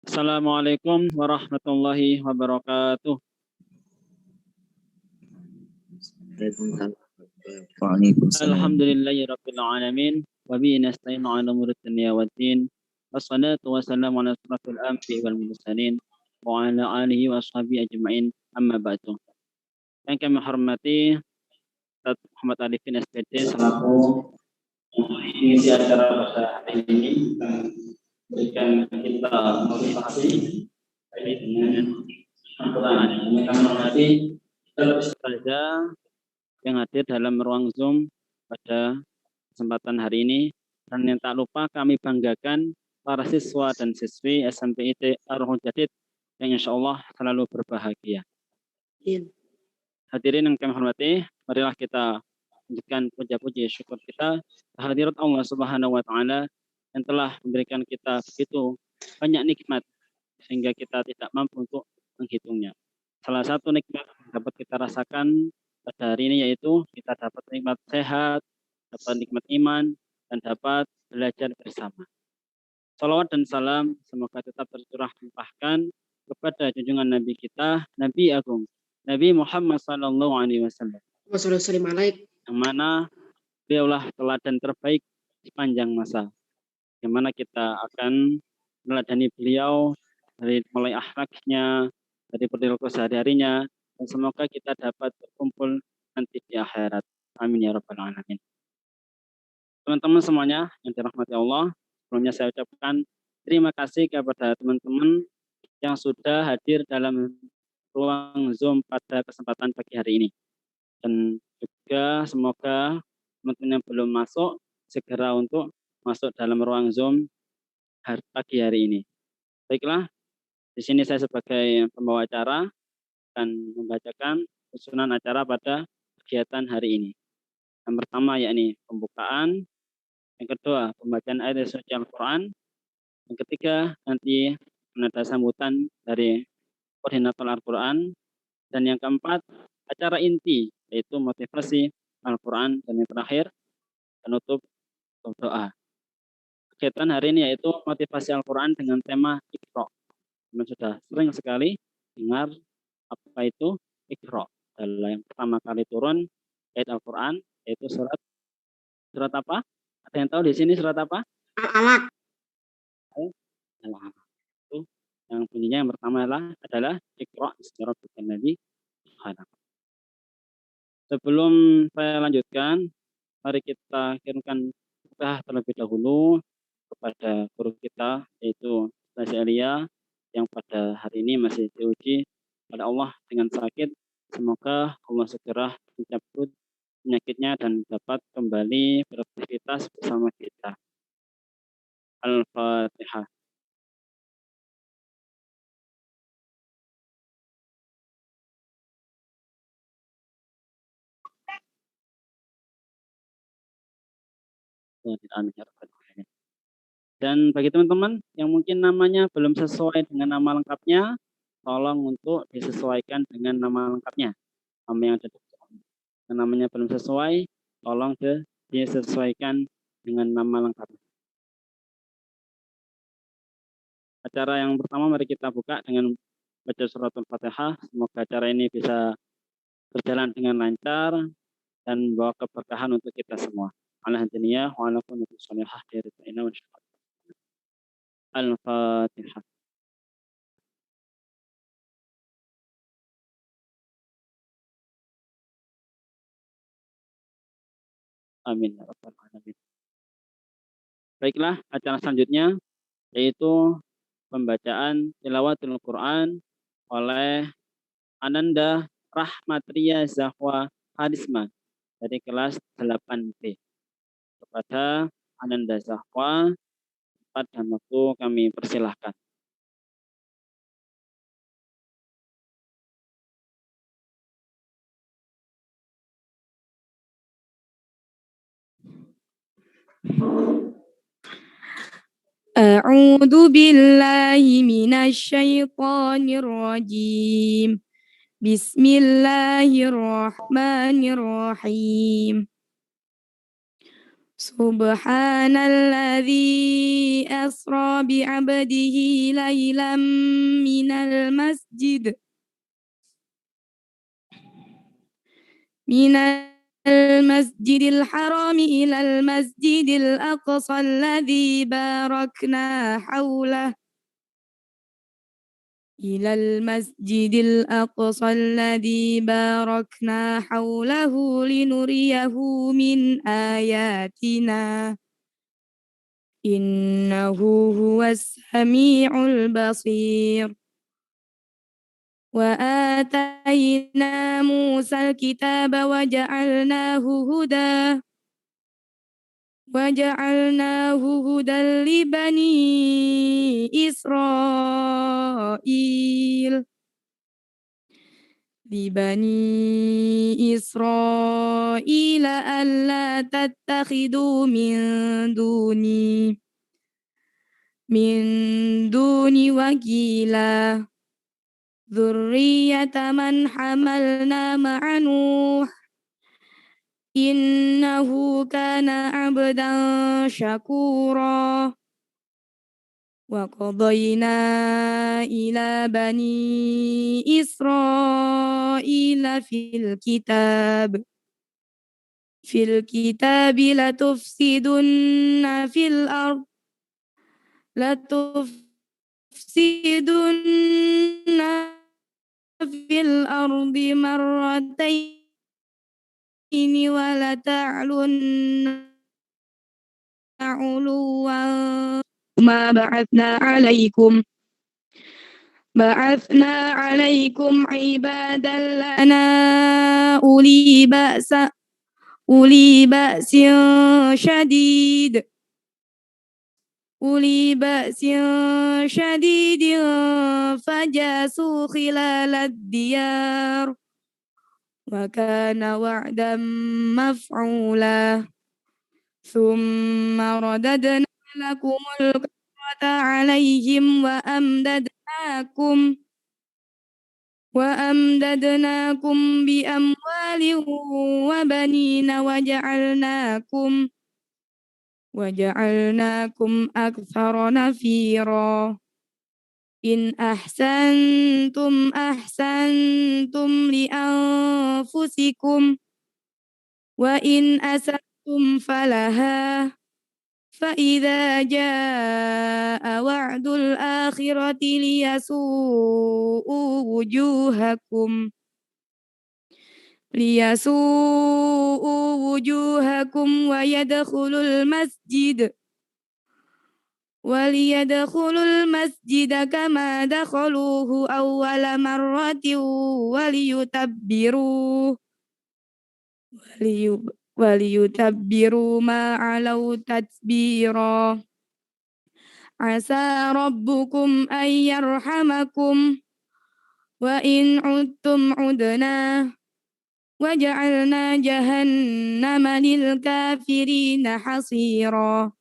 Assalamualaikum warahmatullahi wabarakatuh. Alhamdulillahirabbil alamin wa bihi nasta'inu 'ala umuri dunya waddin. Wassalatu wassalamu ala asyrafil anbiya'i wal mursalin wa ala alihi wa ashabihi ajma'in. Amma ba'du. Yang kami hormati Ustaz Muhammad Arifin SPD selaku mengisi acara pada hari ini memberikan kita motivasi terkait dengan Al-Quran. Yang kami hormati Ustazah yang hadir dalam ruang Zoom pada kesempatan hari ini, dan yang tak lupa kami banggakan para siswa dan siswi SMPIT Ar-Ruhul Jadid yang insya Allah selalu berbahagia. Hadirin yang kami hormati, marilah kita lanjutkan puja-puji syukur kita kehadirat Allah Subhanahu wa taala yang telah memberikan kita begitu banyak nikmat sehingga kita tidak mampu untuk menghitungnya. Salah satu nikmat yang dapat kita rasakan pada hari ini yaitu kita dapat nikmat sehat, dapat nikmat iman, dan dapat belajar bersama. Salawat dan salam semoga tetap tercurah limpahkan kepada junjungan Nabi kita, Nabi Agung, Nabi Muhammad Sallallahu Alaihi Wasallam. Yang mana beliaulah teladan terbaik sepanjang masa. Yang mana kita akan meneladani beliau dari mulai akhlaknya, dari perilaku sehari-harinya, dan semoga kita dapat berkumpul nanti di akhirat. Amin ya rabbal alamin. Teman-teman semuanya yang dirahmati Allah, sebelumnya saya ucapkan terima kasih kepada teman-teman yang sudah hadir dalam ruang Zoom pada kesempatan pagi hari ini. Dan juga semoga teman-teman yang belum masuk segera untuk masuk dalam ruang Zoom pagi hari ini. Baiklah, di sini saya sebagai pembawa acara akan membacakan susunan acara pada kegiatan hari ini. Yang pertama yakni pembukaan, yang kedua pembacaan ayat suci Al-Quran, yang ketiga nanti menada sambutan dari koordinator Al-Quran, dan yang keempat acara inti yaitu motivasi Al-Quran, dan yang terakhir penutup doa. Kegiatan hari ini yaitu motivasi Al-Quran dengan tema Iqra. Teman sudah sering sekali dengar apa itu Iqra. Adalah yang pertama kali turun ayat Al-Quran yaitu surat apa? Ada yang tahu di sini surat apa? Al-Alaq. Al-Alaq. Itu yang bunyinya yang pertama adalah Iqra bismi rabbikal ladzi khalaq. Sebelum saya lanjutkan, mari kita kirimkan doa terlebih dahulu kepada guru kita yaitu Ustaz Elia yang pada hari ini masih diuji oleh Allah dengan sakit. Semoga Allah segera mencabut penyakitnya dan dapat kembali beraktivitas bersama kita. Al-Fatihah. Dan bagi teman-teman yang mungkin namanya belum sesuai dengan nama lengkapnya, tolong untuk disesuaikan dengan nama lengkapnya. Nama yang ada namanya belum sesuai, tolong disesuaikan dengan nama lengkapnya. Acara yang pertama mari kita buka dengan baca surat Al-Fatihah. Semoga acara ini bisa berjalan dengan lancar dan membawa keberkahan untuk kita semua. Alhamdulillah wa ala kulli sholihah dari ta'ina wa syukur. Al-Fatihah. Amin ya rabbal alamin. Baiklah, acara selanjutnya yaitu pembacaan tilawatul Quran oleh Ananda Rahmatria Zahwa Hadisma dari kelas 8B. Kepada Ananda Zahwa, tempat dan waktu kami persilahkan. A'udzu billahi minasy syaithanir rajim. Bismillahirrahmanirrahim. Subhanalladzi asra bi'abdihi laylam minal masjidil harami ilal masjidil aqsa alladzi barakna hawlah إلى المسجد الأقصى الذي باركنا حوله لنريه من آياتنا إنه هو السميع البصير وآتينا موسى الكتاب وجعلناه هدى لبني إسرائيل ألا تتخذوا من دوني وكيلا ذرية من حملنا مع نوح إنه كان عبدا شكورا وقضينا إلى بني إسرائيل في الكتاب لتفسدن في الأرض مرتين ولتعلن علوا ما بعثنا عليكم عبادا لنا أولي بأس شديد فجاسوا خلال الديار وكان وعدا مفعولا ثم رددنا لكم الكرة عليهم وأمددناكم بأموال وبنين وجعلناكم أكثر نفيرا إن أحسنتم لأنفسكم وإن أسأتم فلها فإذا جاء وعد الآخرة ليسوءوا وجوهكم وليدخلوا المسجد كما دخلوه أول مرة وليتبروا ما علوا تتبيرا عسى ربكم أن يرحمكم وإن عدتم عدنا وجعلنا جهنم للكافرين حصيرا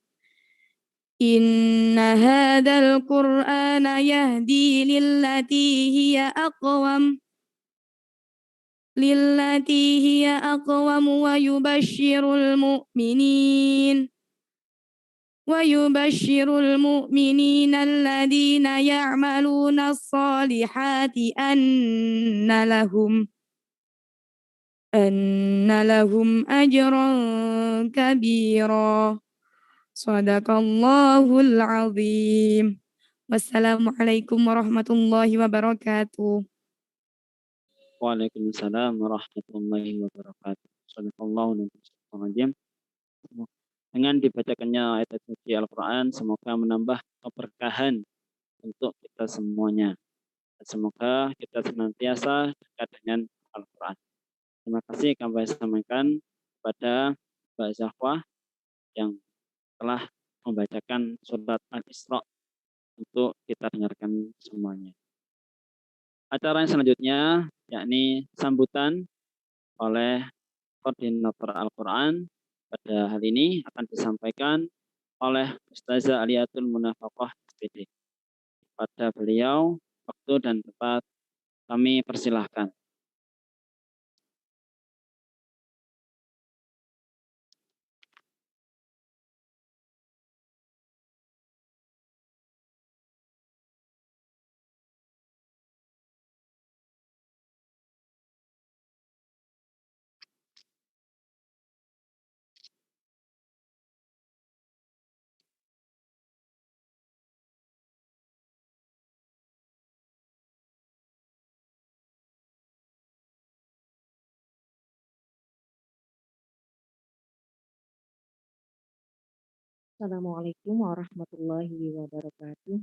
إن هذا القرآن يهدي للتي هي أقوم ويبشر المؤمنين الذين يعملون الصالحات أن لهم أجرا كبيرا صدق الله العظيم والسلام عليكم ورحمة الله وبركاته. Waalaikumsalam warahmatullahi wabarakatuh. Shadaqallahu Nabi. Dengan dibacakannya ayat suci Al-Quran, semoga menambah keberkahan untuk kita semuanya. Dan semoga kita senantiasa dekat dengan Al-Quran. Terima kasih kami sampaikan kepada Mbak Zahwa yang telah membacakan surat Al-Isra untuk kita dengarkan semuanya. Acara yang selanjutnya yakni sambutan oleh koordinator Al-Quran. Pada hal ini akan disampaikan oleh Ustazah Aliyatul Munafaqah SPD. Pada beliau, waktu dan tempat kami persilahkan. Assalamualaikum warahmatullahi wabarakatuh.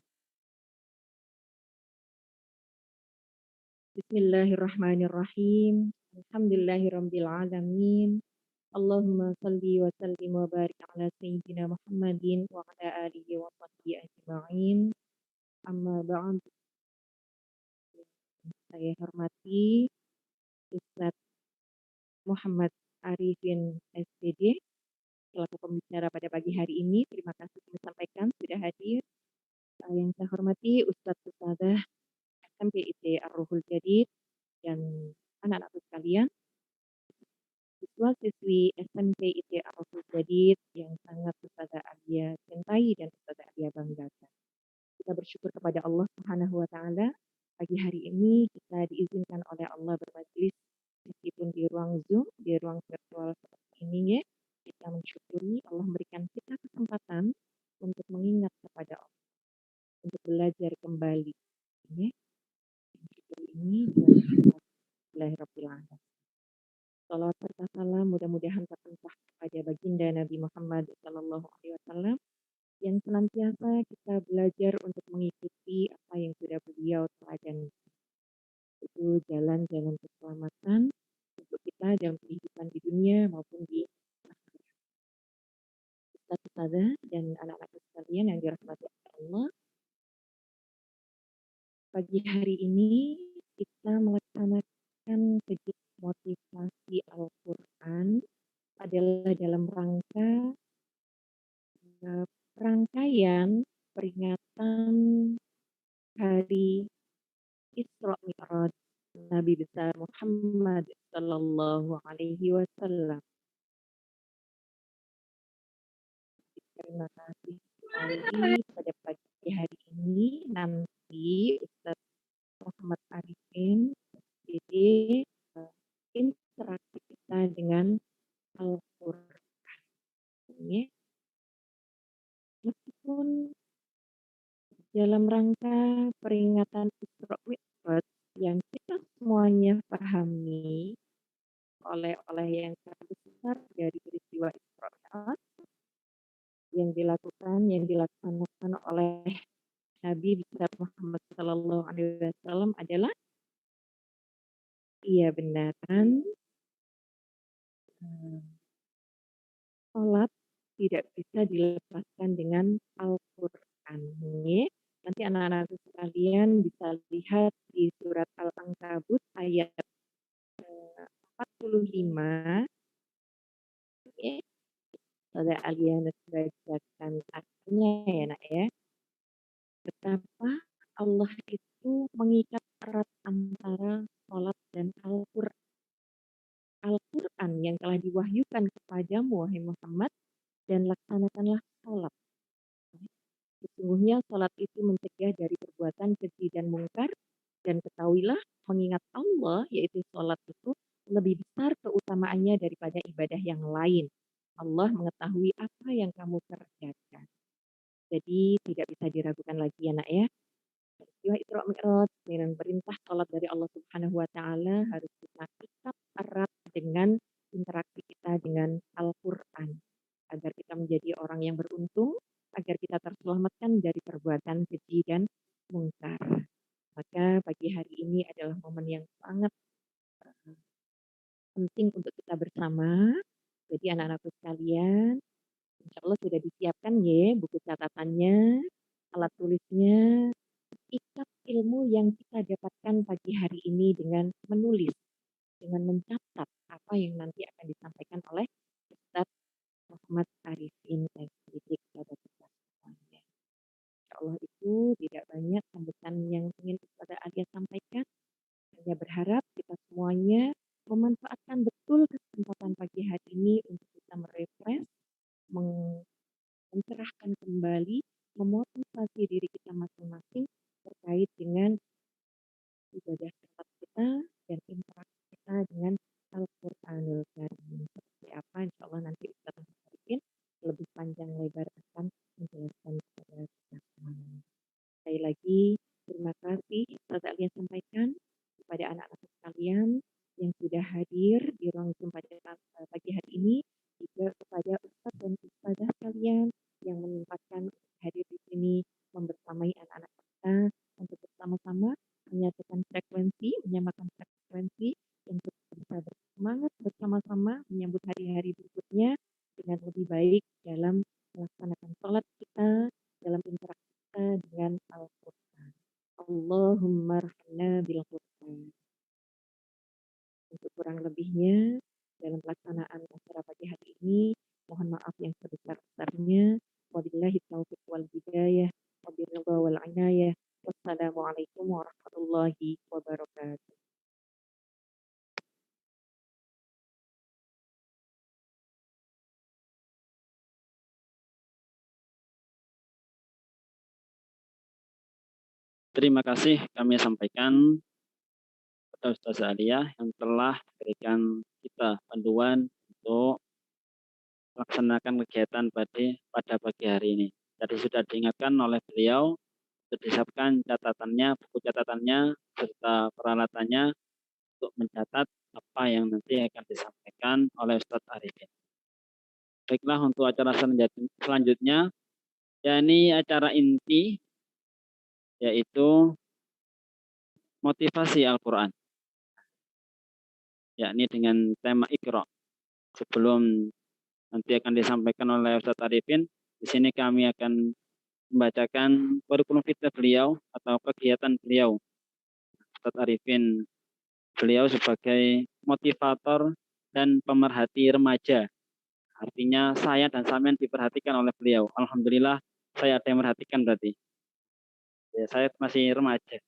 Bismillahirrahmanirrahim. Alhamdulillahirabbil alamin. Allahumma shalli wa sallim wa barik ala sayyidina Muhammadin wa ala alihi wa sahbihi ajma'in. Amma ba'd. Saya hormati Ustaz Muhammad Arifin SPD selaku pembicara pada pagi hari ini. Terima kasih kami sampaikan sudah hadir. Yang saya hormati Ustadz Ustadzah SMPIT Ar-Ruhul Jadid dan anak-anakku sekalian, siswa-siswi SMPIT Ar-Ruhul Jadid yang sangat Ustadzah Alia cintai dan Ustadzah Alia banggakan. Kita bersyukur kepada Allah Subhanahu wa taala. Pagi hari ini kita diizinkan oleh Allah bermajlis meskipun di ruang Zoom, di ruang virtual seperti ini ya. Kita mensyukuri Allah memberikan kita kesempatan untuk mengingat kepada Allah, untuk belajar kembali. Ya. Syukur ini Bismillahirrahmanirrahim. Salawat serta salam mudah-mudahan tercurah kepada baginda Nabi Muhammad SAW yang senantiasa kita belajar untuk mengikuti apa yang sudah beliau teladan. Itu jalan-jalan keselamatan untuk kita dalam kehidupan di dunia maupun di akhirat. Ustaz-ustazah dan anak-anak sekalian yang dirahmati Allah, pagi hari ini kita melaksanakan kegiatan motivasi Al-Quran adalah dalam rangka rangkaian peringatan Hari Isra Mi'raj Nabi besar Muhammad Sallallahu Alaihi Wasallam. Terima kasih sekali pada pagi hari ini. Nanti Ustaz Muhammad Arifin jadi interaksi kita dengan Al-Quran. Meskipun dalam rangka peringatan Isra Mi'raj yang kita semuanya pahami oleh yang sangat besar dari peristiwa Isra Mi'raj yang dilaksanakan oleh Nabi besar Muhammad Sallallahu Alaihi Wasallam adalah iya benaran sholat tidak bisa dilepaskan dengan Al-Quran. Nanti anak-anak sekalian bisa lihat di surat Al-Ankabut ayat 45. Pada Alia bacakan artinya ya nak ya. Betapa Allah itu mengikat erat antara sholat dan Al-Quran. Al-Quran yang telah diwahyukan kepadamu wahai Muhammad dan laksanakanlah sholat. Sesungguhnya sholat itu mencegah dari perbuatan keji dan mungkar, dan ketahuilah mengingat Allah yaitu sholat itu lebih besar keutamaannya daripada ibadah yang lain. Allah mengetahui apa yang kamu kerjakan. Jadi tidak bisa diragukan lagi ya nak ya. Peristiwa Isra Mi'raj dengan perintah sholat dari Allah Subhanahu wa taala harus kita ikat erat dengan interaksi kita dengan Al-Qur'an agar kita menjadi orang yang beruntung, agar kita terselamatkan dari perbuatan keji dan mungkar. Maka pagi hari ini adalah momen yang sangat penting untuk kita bersama. Jadi anak-anakku sekalian, insya Allah sudah disiapkan ya buku catatannya, alat tulisnya, ikat ilmu yang kita dapatkan pagi hari ini dengan menulis, dengan mencatat apa yang nanti akan disampaikan oleh Ustaz Muhammad Arifin SPD kepada kita semuanya. Insya Allah itu tidak banyak sambutan yang ingin Ustaz Alia sampaikan. Hanya berharap kita semuanya memanfaatkan betul kesempatan pagi hari ini untuk kita merefresh, mencerahkan kembali, memotivasi diri kita masing-masing terkait dengan ibadah sholat kita dan interaksi kita dengan Al-Quranul Karim. Seperti apa, insya Allah nanti Ustaz Muhammad lebih panjang lebar akan menjelaskan kepada kita semuanya. Sekali lagi, terima kasih Ustaz Alia sampaikan kepada anak-anak sekalian yang sudah hadir di ruang Zoom pada pagi hari ini, juga kepada Ustaz dan Ustazah sekalian yang yang menyempatkan hadir di sini membersamai anak-anak kita untuk bersama-sama menyatukan frekuensi, menyamakan frekuensi untuk bisa bersemangat bersama-sama menyambut hari-hari berikutnya dengan lebih baik dalam melaksanakan sholat kita, dalam interaksi kita dengan Al-Quran. Allahumma rahmana bil Quran. Untuk kurang lebihnya dalam pelaksanaan acara pagi hari ini, mohon maaf yang sebesar-besarnya. Wabillahi taufiq wal hidayah, wabiridha wal inayah. Wassalamualaikum warahmatullahi wabarakatuh. Terima kasih kami sampaikan kepada Ustaz Aliyah yang telah memberikan kita panduan untuk melaksanakan kegiatan pada pagi hari ini. Tadi sudah diingatkan oleh beliau, sudah disiapkan catatannya, buku catatannya, serta peralatannya untuk mencatat apa yang nanti akan disampaikan oleh Ustaz Arifin. Baiklah, untuk acara selanjutnya, yakni acara inti, yaitu motivasi Al-Quran, yakni dengan tema Iqra. Sebelum nanti akan disampaikan oleh Ustaz Arifin, di sini kami akan membacakan kurikulum vitae beliau atau kegiatan beliau. Ustaz Arifin, beliau sebagai motivator dan pemerhati remaja. Artinya saya dan sampean diperhatikan oleh beliau. Alhamdulillah saya ada yang memperhatikan berarti. Ya, saya masih remaja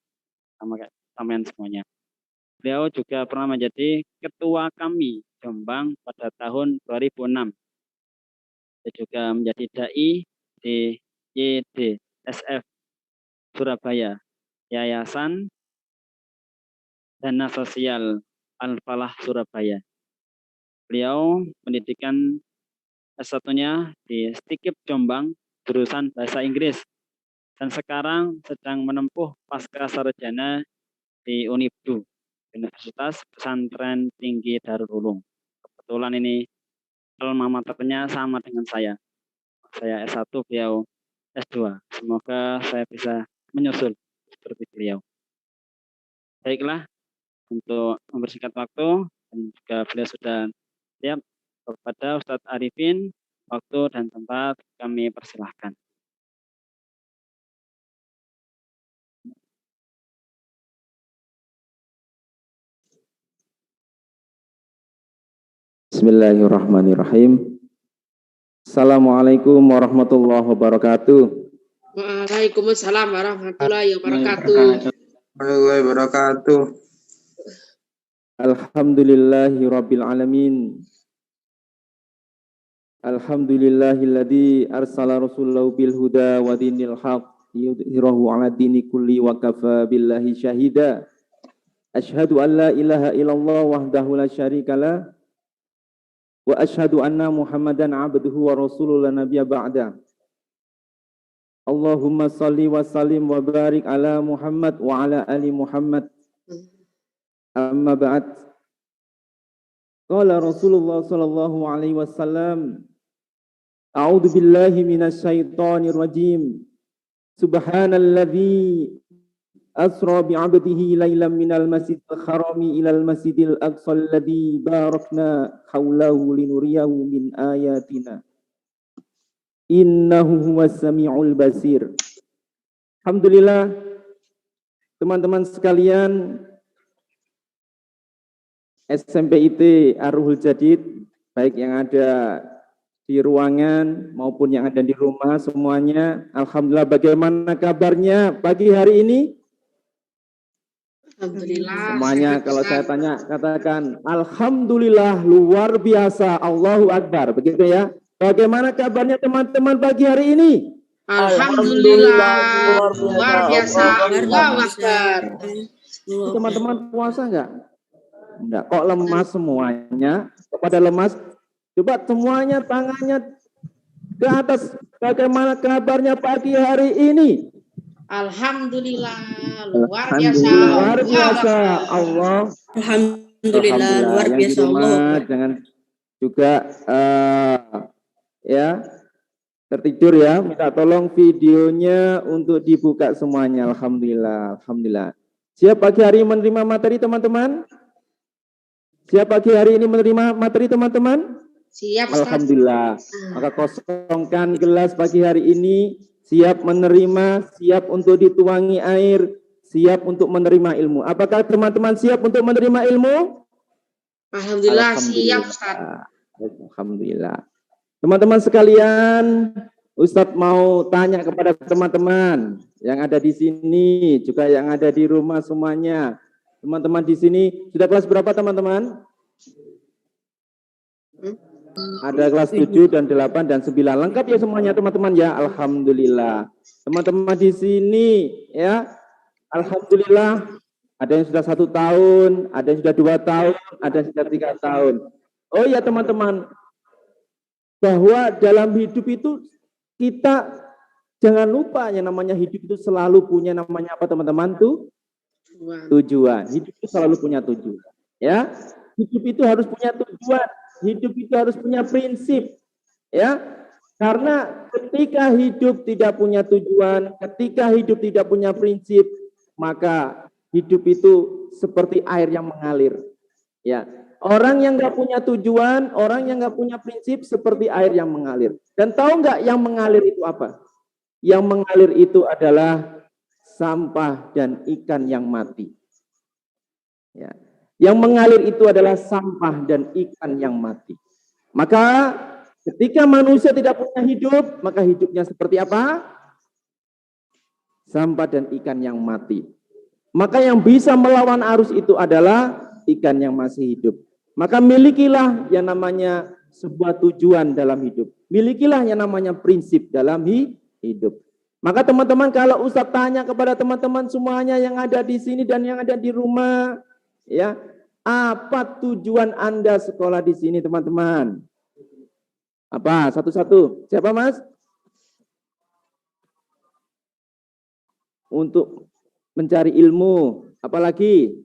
sama kayak sampean semuanya. Beliau juga pernah menjadi ketua kami Jombang pada tahun 2006. Dia juga menjadi dai di YDSF Surabaya, Yayasan Dana Sosial Al-Falah Surabaya. Beliau pendidikan S1-nya di Stikip Jombang, jurusan Bahasa Inggris. Dan sekarang sedang menempuh pasca sarjana di Unibdu, Universitas Pesantren Tinggi Darul Ulum. Kebetulan ini alma maternya sama dengan saya. Saya S1, beliau S2. Semoga saya bisa menyusul seperti beliau. Baiklah, untuk mempersingkat waktu, dan juga beliau sudah siap, kepada Ustadz Arifin, waktu dan tempat kami persilahkan. Bismillahirrahmanirrahim. Assalamualaikum warahmatullahi wabarakatuh. Waalaikumsalam warahmatullahi wabarakatuh. Warahmatullahi wabarakatuh. Alhamdulillahi rabbil alamin. Alhamdulillahilladzi arsala rasulahu bil huda wa dinil haq yudhhirahu ala dini kulli wa kafa billahi syahida. Asyhadu an la ilaha illallah wahdahu la syarikalah wa asyhadu anna Muhammadan abduhu wa rasuluhu la nabiyya ba'da. Allahumma salli wa sallim wa barik ala Muhammad wa ala ali Muhammad. Amma ba'd. Qala Rasulullah sallallahu alaihi wasallam, a'udzu billahi minasy syaithanir rajim. Subhanalladzi asra bi 'abdihi lailan minal masjidil harami ilal masjidil aqsa alladzi barakna haulahu linuriyahu min ayatina. Innahu huwas samiul basir. Alhamdulillah, teman-teman sekalian, SMPIT Ar-Ruhul Jadid, baik yang ada di ruangan maupun yang ada di rumah semuanya, alhamdulillah, bagaimana kabarnya pagi hari ini? Alhamdulillah. Semuanya kalau saya tanya katakan alhamdulillah, luar biasa, Allahu Akbar, begitu ya. Bagaimana kabarnya teman-teman pagi hari ini? Alhamdulillah, luar biasa, Allahu Akbar. Teman-teman puasa enggak? Enggak, kok lemas semuanya? Kepada lemas, coba semuanya tangannya ke atas. Bagaimana kabarnya pagi hari ini? Alhamdulillah, luar biasa, Luar biasa, Allah. Alhamdulillah, luar Yang biasa di rumah, Allah. jangan juga ya Tertidur ya, minta tolong videonya untuk dibuka semuanya. Alhamdulillah, alhamdulillah. Siap pagi hari menerima materi teman-teman? Siap pagi hari ini menerima materi teman-teman? Siap, Ustaz. Alhamdulillah. Maka kosongkan gelas pagi hari ini, siap menerima, siap untuk dituangi air, siap untuk menerima ilmu. Apakah teman-teman siap untuk menerima ilmu? Alhamdulillah, siap, Ustaz. Alhamdulillah. Teman-teman sekalian, Ustadz mau tanya kepada teman-teman yang ada di sini, juga yang ada di rumah semuanya. Teman-teman di sini sudah kelas berapa teman-teman? Ada kelas 7 dan 8 dan 9. Lengkap ya semuanya teman-teman ya. Alhamdulillah. Teman-teman di sini ya. Alhamdulillah. Ada yang sudah 1 tahun, ada yang sudah 2 tahun, ada yang sudah 3 tahun. Oh ya teman-teman, bahwa dalam hidup itu kita jangan lupa yang namanya hidup itu selalu punya namanya apa teman-teman tuh? Tujuan. Hidup itu selalu punya tujuan. Ya, hidup itu harus punya tujuan. Hidup itu harus punya prinsip. Ya, karena ketika hidup tidak punya tujuan, ketika hidup tidak punya prinsip, maka hidup itu seperti air yang mengalir. Ya, orang yang nggak punya tujuan, orang yang nggak punya prinsip seperti air yang mengalir. Dan tahu nggak yang mengalir itu apa? Yang mengalir itu adalah sampah dan ikan yang mati. Ya. Yang mengalir itu adalah sampah dan ikan yang mati. Maka ketika manusia tidak punya hidup, maka hidupnya seperti apa? Sampah dan ikan yang mati. Maka yang bisa melawan arus itu adalah ikan yang masih hidup. Maka milikilah yang namanya sebuah tujuan dalam hidup. Milikilah yang namanya prinsip dalam hidup. Maka teman-teman, kalau Ustadz tanya kepada teman-teman semuanya yang ada di sini dan yang ada di rumah, ya, apa tujuan Anda sekolah di sini, teman-teman? Apa? Satu-satu. Siapa, Mas? Untuk mencari ilmu. Apalagi?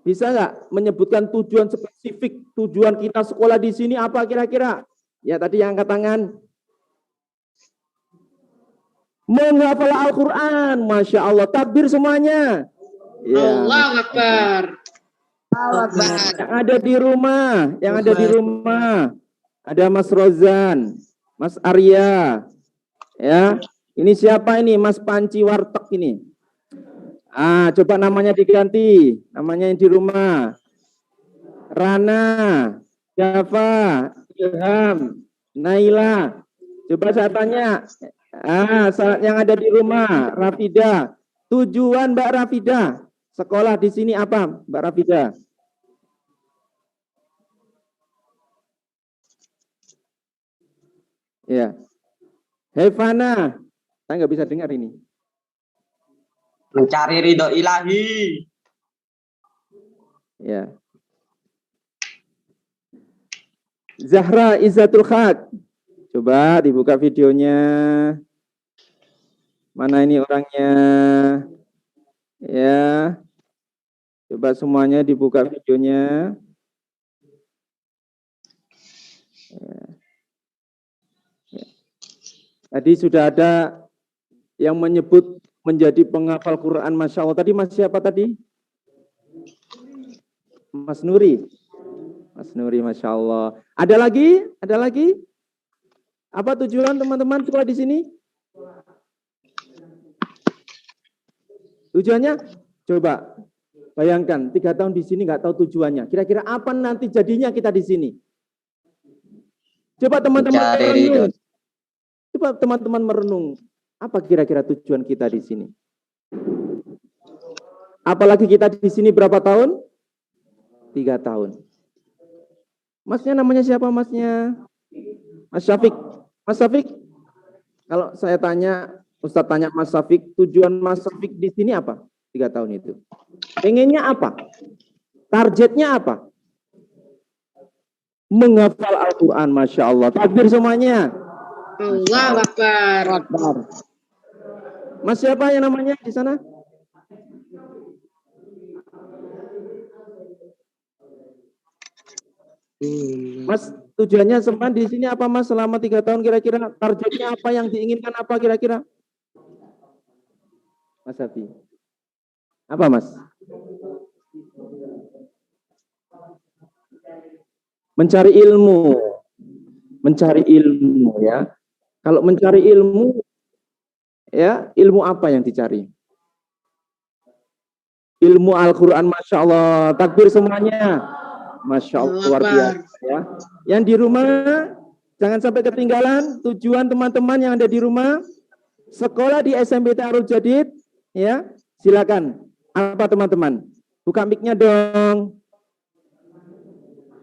Bisa nggak menyebutkan tujuan spesifik? Tujuan kita sekolah di sini apa kira-kira? Ya, tadi yang angkat tangan. Menghafal Al-Quran, Masya Allah. Takbir semuanya. Ya. Allahu Akbar. Yang ada di rumah, ada Mas Rozan, Mas Arya, ya. Ini siapa ini? Mas Panci Warteg ini. Coba namanya diganti, namanya yang di rumah. Rana, Java, Ilham, Naila. Coba saya tanya. Yang ada di rumah, Rafida. Tujuan Mbak Rafida sekolah di sini apa, Mbak Rafida? Ya. Hevana, saya nggak bisa dengar ini. Mencari ridho ilahi. Ya. Zahra Izzatul Khat. Coba dibuka videonya. Mana ini orangnya? Ya. Coba semuanya dibuka videonya. Ya. Ya. Tadi sudah ada yang menyebut menjadi penghafal Quran, Masya Allah. Tadi Mas siapa tadi? Mas Nuri. Mas Nuri, Masya Allah. Ada lagi? Ada lagi? Apa tujuan teman-teman sekolah di sini? Tujuannya? Coba bayangkan 3 tahun di sini nggak tahu tujuannya. Kira-kira apa nanti jadinya kita di sini? Coba teman-teman merenung. Coba teman-teman merenung. Apa kira-kira tujuan kita di sini? Apalagi kita di sini berapa tahun? 3 tahun. Masnya namanya siapa masnya? Mas Syafiq. Mas Syafiq, kalau saya tanya, Ustadz tanya Mas Syafiq, tujuan Mas Syafiq di sini apa? 3 tahun itu. Pengennya apa? Targetnya apa? Menghafal Al-Quran, Masya Allah. Takbir semuanya. Allahu Akbar. Mas siapa yang namanya di sana? Tujuannya Seman di sini apa Mas selama 3 tahun kira-kira? Targetnya apa, yang diinginkan apa kira-kira? Mas Hafi. Apa Mas? Mencari ilmu. Mencari ilmu ya. Kalau mencari ilmu, ya ilmu apa yang dicari? Ilmu Al-Quran, Masya Allah. Takbir semuanya. Masya Allah, luar biasa ya. Yang di rumah, jangan sampai ketinggalan. Tujuan teman-teman yang ada di rumah, sekolah di SMP Ta'aruf Jadid, ya silakan. Apa teman-teman? Buka mic-nya dong.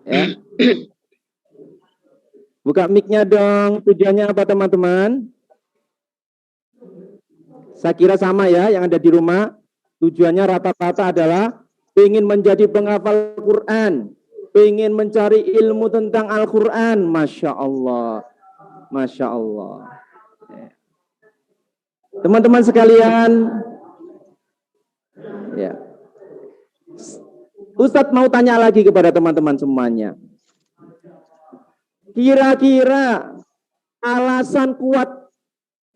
Ya. Buka mic-nya dong. Tujuannya apa teman-teman? Saya kira sama ya yang ada di rumah. Tujuannya rata-rata adalah ingin menjadi penghafal Quran, ingin mencari ilmu tentang Al-Quran. Masya Allah. Masya Allah. Teman-teman sekalian, ya. Ustadz mau tanya lagi kepada teman-teman semuanya. Kira-kira alasan kuat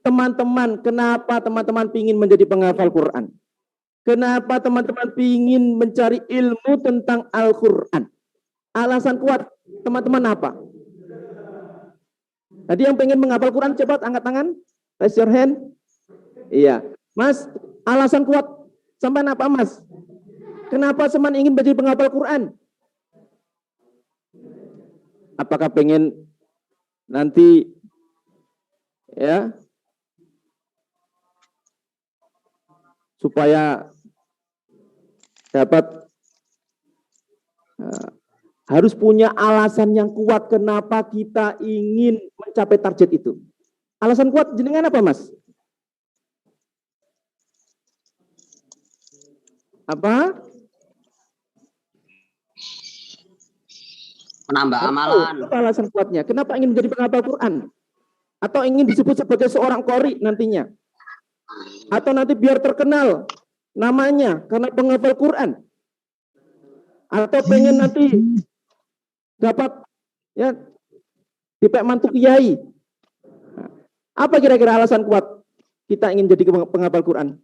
teman-teman, kenapa teman-teman ingin menjadi penghafal Quran? Kenapa teman-teman ingin mencari ilmu tentang Al-Quran? Alasan kuat teman-teman apa? Tadi yang pengen menghafal Quran, cepat angkat tangan. Raise your hand. Iya. Mas, alasan kuat sampai apa Mas? Kenapa Seman ingin menjadi penghafal Quran? Apakah pengen nanti ya supaya dapat harus punya alasan yang kuat kenapa kita ingin mencapai target itu. Alasan kuat jenengan apa Mas? Apa? Menambah amalan. Apa alasan kuatnya? Kenapa ingin menjadi penghafal Quran? Atau ingin disebut sebagai seorang qori nantinya? Atau nanti biar terkenal namanya karena penghafal Quran? Atau pengen nanti dapat ya dipek mantu kiai? Apa kira-kira alasan kuat kita ingin jadi penghafal Quran?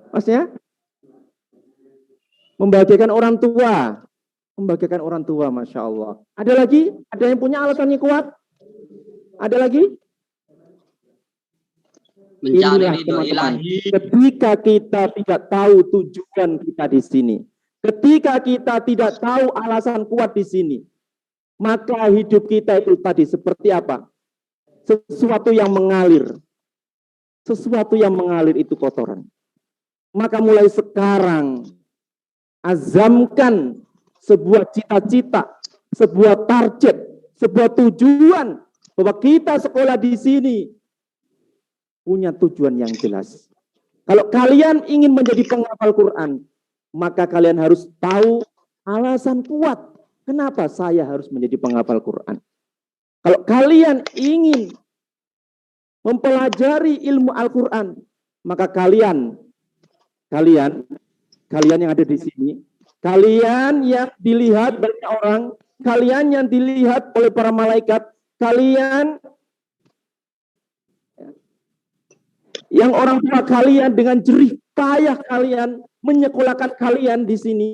Maksudnya? Membahagiakan orang tua. Membahagiakan orang tua, Masya Allah. Ada lagi? Ada yang punya alasannya kuat? Ada lagi? Mencari Inilah ridho teman-teman. ilahi. Ketika kita tidak tahu tujuan kita di sini, ketika kita tidak tahu alasan kuat di sini, maka hidup kita itu tadi seperti apa? Sesuatu yang mengalir. Sesuatu yang mengalir itu kotoran. Maka mulai sekarang azamkan sebuah cita-cita, sebuah target, sebuah tujuan bahwa kita sekolah di sini punya tujuan yang jelas. Kalau kalian ingin menjadi penghafal Quran, maka kalian harus tahu alasan kuat kenapa saya harus menjadi penghafal Quran. Kalau kalian ingin mempelajari ilmu Al-Quran, maka kalian yang ada di sini, kalian yang dilihat banyak orang, kalian yang dilihat oleh para malaikat, kalian yang orang tua kalian dengan jerih payah kalian menyekolahkan kalian di sini.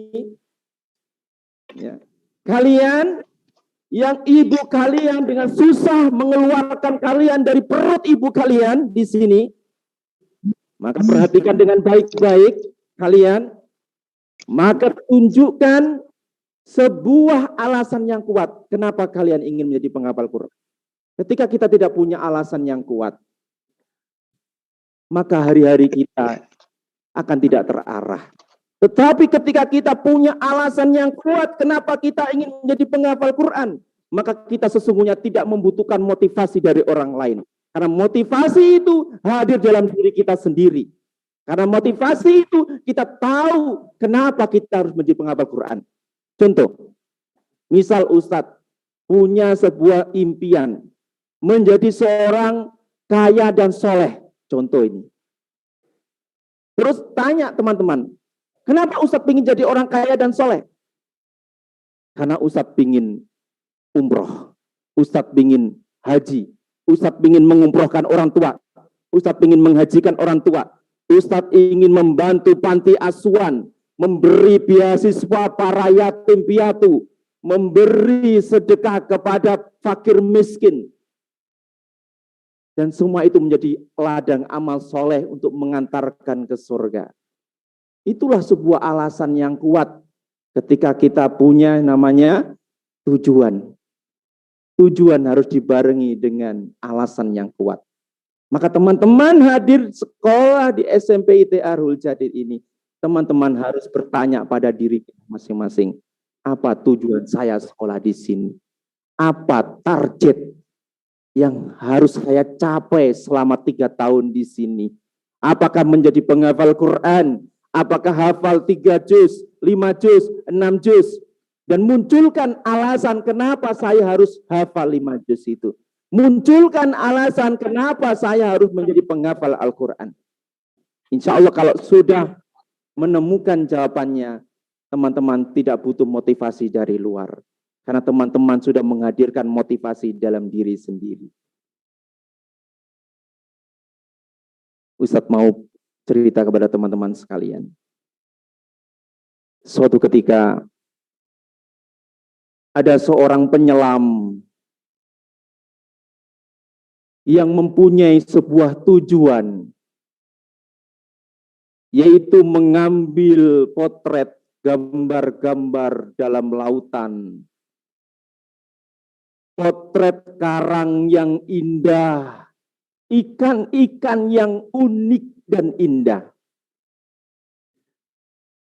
Ya. Kalian yang ibu kalian dengan susah mengeluarkan kalian dari perut ibu kalian di sini. Maka perhatikan dengan baik-baik kalian. Maka tunjukkan sebuah alasan yang kuat. Kenapa kalian ingin menjadi penghafal Quran? Ketika kita tidak punya alasan yang kuat, maka hari-hari kita akan tidak terarah. Tetapi ketika kita punya alasan yang kuat, kenapa kita ingin menjadi penghafal Quran, maka kita sesungguhnya tidak membutuhkan motivasi dari orang lain. Karena motivasi itu hadir dalam diri kita sendiri. Karena motivasi itu kita tahu kenapa kita harus menjadi penghafal Quran. Contoh, misal Ustadz punya sebuah impian menjadi seorang kaya dan soleh. Contoh ini. Terus tanya teman-teman, kenapa Ustadz ingin jadi orang kaya dan soleh? Karena Ustadz ingin umroh, Ustadz ingin haji, Ustadz ingin mengumrohkan orang tua, Ustadz ingin menghajikan orang tua, Ustadz ingin membantu panti asuhan, memberi beasiswa para yatim piatu, memberi sedekah kepada fakir miskin. Dan semua itu menjadi ladang amal soleh untuk mengantarkan ke surga. Itulah sebuah alasan yang kuat ketika kita punya namanya tujuan. Tujuan harus dibarengi dengan alasan yang kuat. Maka teman-teman hadir sekolah di SMP ITA Ruhul Jadid ini, teman-teman harus bertanya pada diri masing-masing, apa tujuan saya sekolah di sini? Apa target yang harus saya capai selama 3 tahun di sini? Apakah menjadi penghafal Quran? Apakah hafal 3 juz, 5 juz, 6 juz? Dan munculkan alasan kenapa saya harus hafal 5 juz itu. Munculkan alasan kenapa saya harus menjadi penghafal Al-Quran. Insya Allah kalau sudah menemukan jawabannya, teman-teman tidak butuh motivasi dari luar. Karena teman-teman sudah menghadirkan motivasi dalam diri sendiri. Ustadz mau cerita kepada teman-teman sekalian. Suatu ketika ada seorang penyelam yang mempunyai sebuah tujuan, yaitu mengambil potret gambar-gambar dalam lautan. Potret karang yang indah, ikan-ikan yang unik dan indah.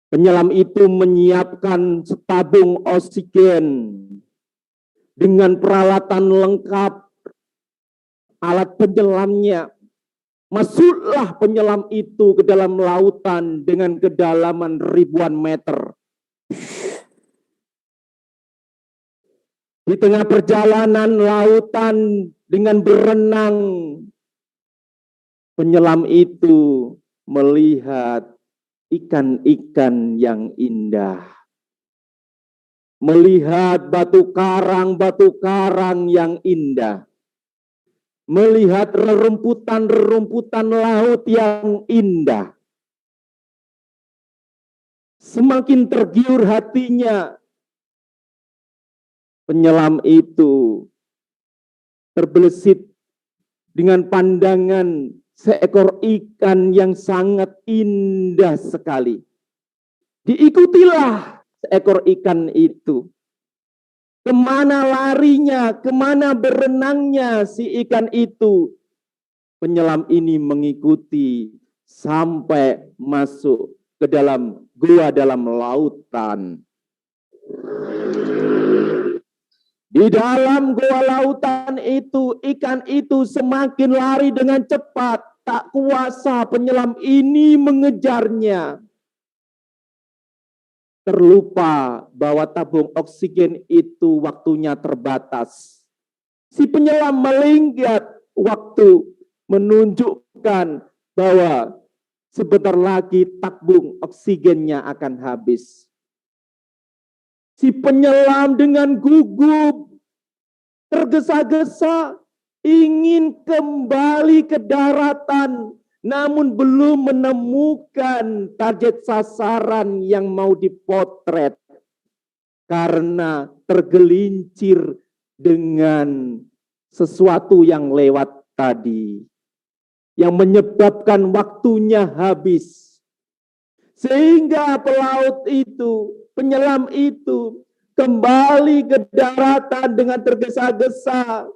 Penyelam itu menyiapkan setabung oksigen dengan peralatan lengkap, alat penyelamnya. Masuklah penyelam itu ke dalam lautan dengan kedalaman ribuan meter. Di tengah perjalanan lautan dengan berenang, penyelam itu melihat ikan-ikan yang indah. Melihat batu karang yang indah. Melihat rerumputan-rerumputan laut yang indah. Semakin tergiur hatinya, penyelam itu terbelesit dengan pandangan seekor ikan yang sangat indah sekali. Diikutilah seekor ikan itu. Kemana larinya, kemana berenangnya si ikan itu. Penyelam ini mengikuti sampai masuk ke dalam gua dalam lautan. Di dalam gua lautan itu, ikan itu semakin lari dengan cepat. Tak kuasa penyelam ini mengejarnya. Terlupa bahwa tabung oksigen itu waktunya terbatas. Si penyelam melinggat waktu, menunjukkan bahwa sebentar lagi tabung oksigennya akan habis. Si penyelam dengan gugup, tergesa-gesa, ingin kembali ke daratan, namun belum menemukan target sasaran yang mau dipotret. Karena tergelincir dengan sesuatu yang lewat tadi, yang menyebabkan waktunya habis. Sehingga pelaut itu, penyelam itu kembali ke daratan dengan tergesa-gesa.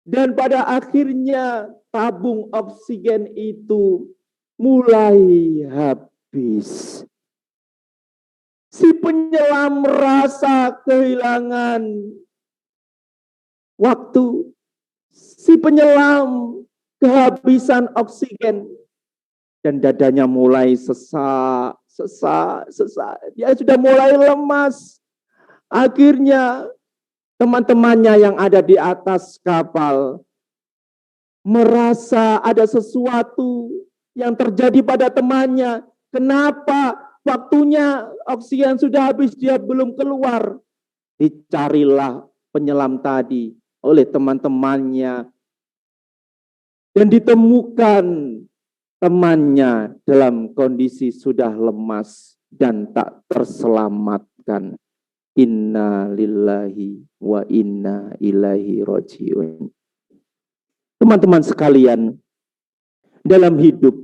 Dan pada akhirnya tabung oksigen itu mulai habis. Si penyelam merasa kehilangan waktu. Si penyelam kehabisan oksigen. Dan dadanya mulai sesak. Dia sudah mulai lemas. Akhirnya teman-temannya yang ada di atas kapal merasa ada sesuatu yang terjadi pada temannya. Kenapa waktunya oksigen sudah habis, dia belum keluar? Dicarilah penyelam tadi oleh teman-temannya dan ditemukan temannya dalam kondisi sudah lemas dan tak terselamatkan. Inna lillahi wa inna ilaihi rajiun. Teman-teman sekalian, dalam hidup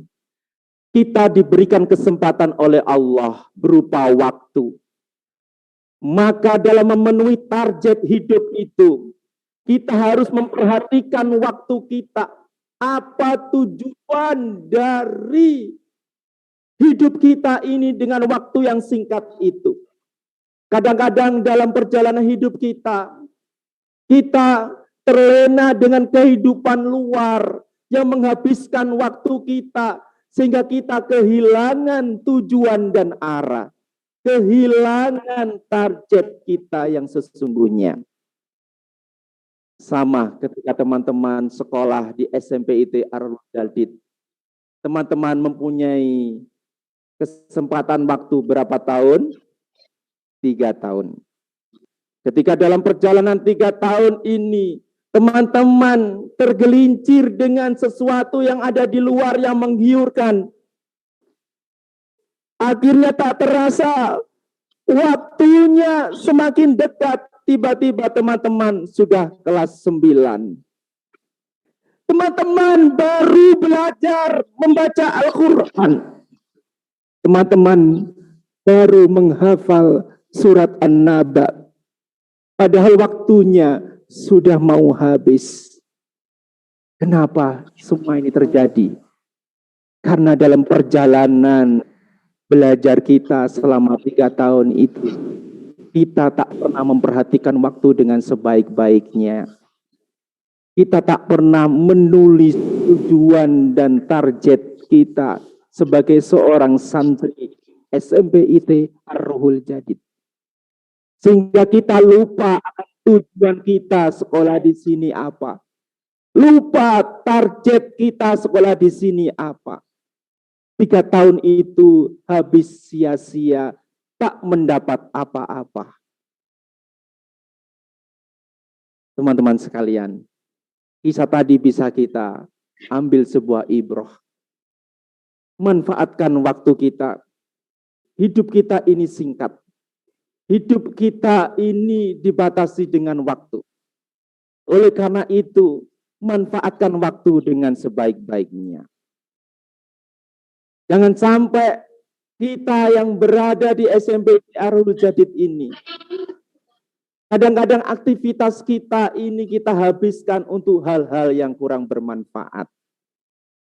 kita diberikan kesempatan oleh Allah berupa waktu. Maka dalam memenuhi target hidup itu, kita harus memperhatikan waktu kita. Apa tujuan dari hidup kita ini dengan waktu yang singkat itu? Kadang-kadang dalam perjalanan hidup kita terlena dengan kehidupan luar yang menghabiskan waktu kita, sehingga kita kehilangan tujuan dan arah, kehilangan target kita yang sesungguhnya. Sama ketika teman-teman sekolah di SMP IT Ar-Ruhul Jadid, teman-teman mempunyai kesempatan waktu berapa tahun? 3 tahun. Ketika dalam perjalanan 3 tahun ini, teman-teman tergelincir dengan sesuatu yang ada di luar yang menggiurkan. Akhirnya tak terasa, waktunya semakin dekat, tiba-tiba teman-teman sudah kelas 9. Teman-teman baru belajar membaca Al-Quran. Teman-teman baru menghafal surat An-Naba. Padahal waktunya sudah mau habis. Kenapa semua ini terjadi? Karena dalam perjalanan belajar kita selama 3 tahun itu, kita tak pernah memperhatikan waktu dengan sebaik-baiknya. Kita tak pernah menulis tujuan dan target kita sebagai seorang santri SMP IT Ar-Ruhul Jadid. Sehingga kita lupa akan tujuan kita sekolah di sini apa. Lupa target kita sekolah di sini apa. 3 tahun itu habis sia-sia, tak mendapat apa-apa. Teman-teman sekalian, kisah tadi bisa kita ambil sebuah ibrah. Manfaatkan waktu kita. Hidup kita ini singkat. Hidup kita ini dibatasi dengan waktu. Oleh karena itu, manfaatkan waktu dengan sebaik-baiknya. Jangan sampai kita yang berada di SMP Ar-Ruhul Jadid ini, kadang-kadang aktivitas kita ini kita habiskan untuk hal-hal yang kurang bermanfaat.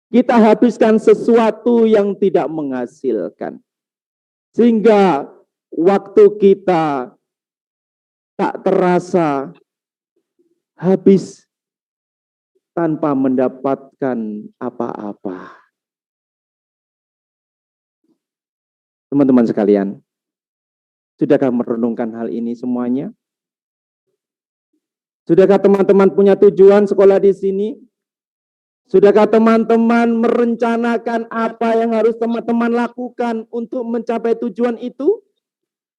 Kita habiskan sesuatu yang tidak menghasilkan. Sehingga waktu kita tak terasa habis tanpa mendapatkan apa-apa. Teman-teman sekalian, sudahkah merenungkan hal ini semuanya? Sudahkah teman-teman punya tujuan sekolah di sini? Sudahkah teman-teman merencanakan apa yang harus teman-teman lakukan untuk mencapai tujuan itu?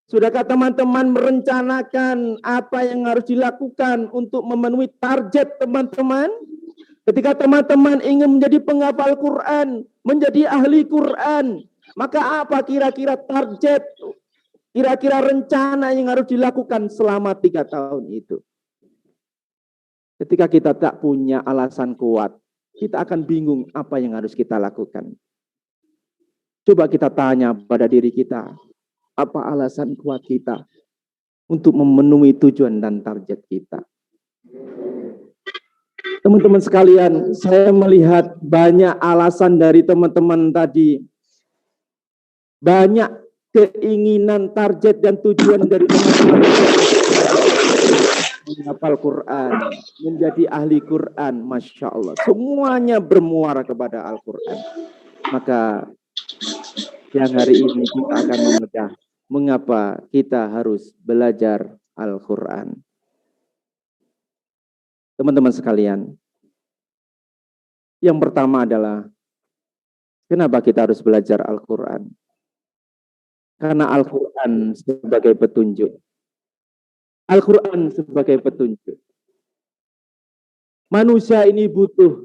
Sudahkah teman-teman merencanakan apa yang harus dilakukan untuk memenuhi target teman-teman? Ketika teman-teman ingin menjadi penghafal Quran, menjadi ahli Quran, maka apa kira-kira target, kira-kira rencana yang harus dilakukan selama 3 tahun itu? Ketika kita tak punya alasan kuat, kita akan bingung apa yang harus kita lakukan. Coba kita tanya pada diri kita, apa alasan kuat kita untuk memenuhi tujuan dan target kita? Teman-teman sekalian, saya melihat banyak alasan dari teman-teman tadi. Banyak keinginan, target, dan tujuan dari teman-teman. Menghafal Quran, menjadi ahli Quran, Masya Allah. Semuanya bermuara kepada Al-Quran. Maka yang hari ini kita akan membedah mengapa kita harus belajar Al-Quran. Teman-teman sekalian, yang pertama adalah kenapa kita harus belajar Al-Quran? Karena Al-Quran sebagai petunjuk. Al-Quran sebagai petunjuk. Manusia ini butuh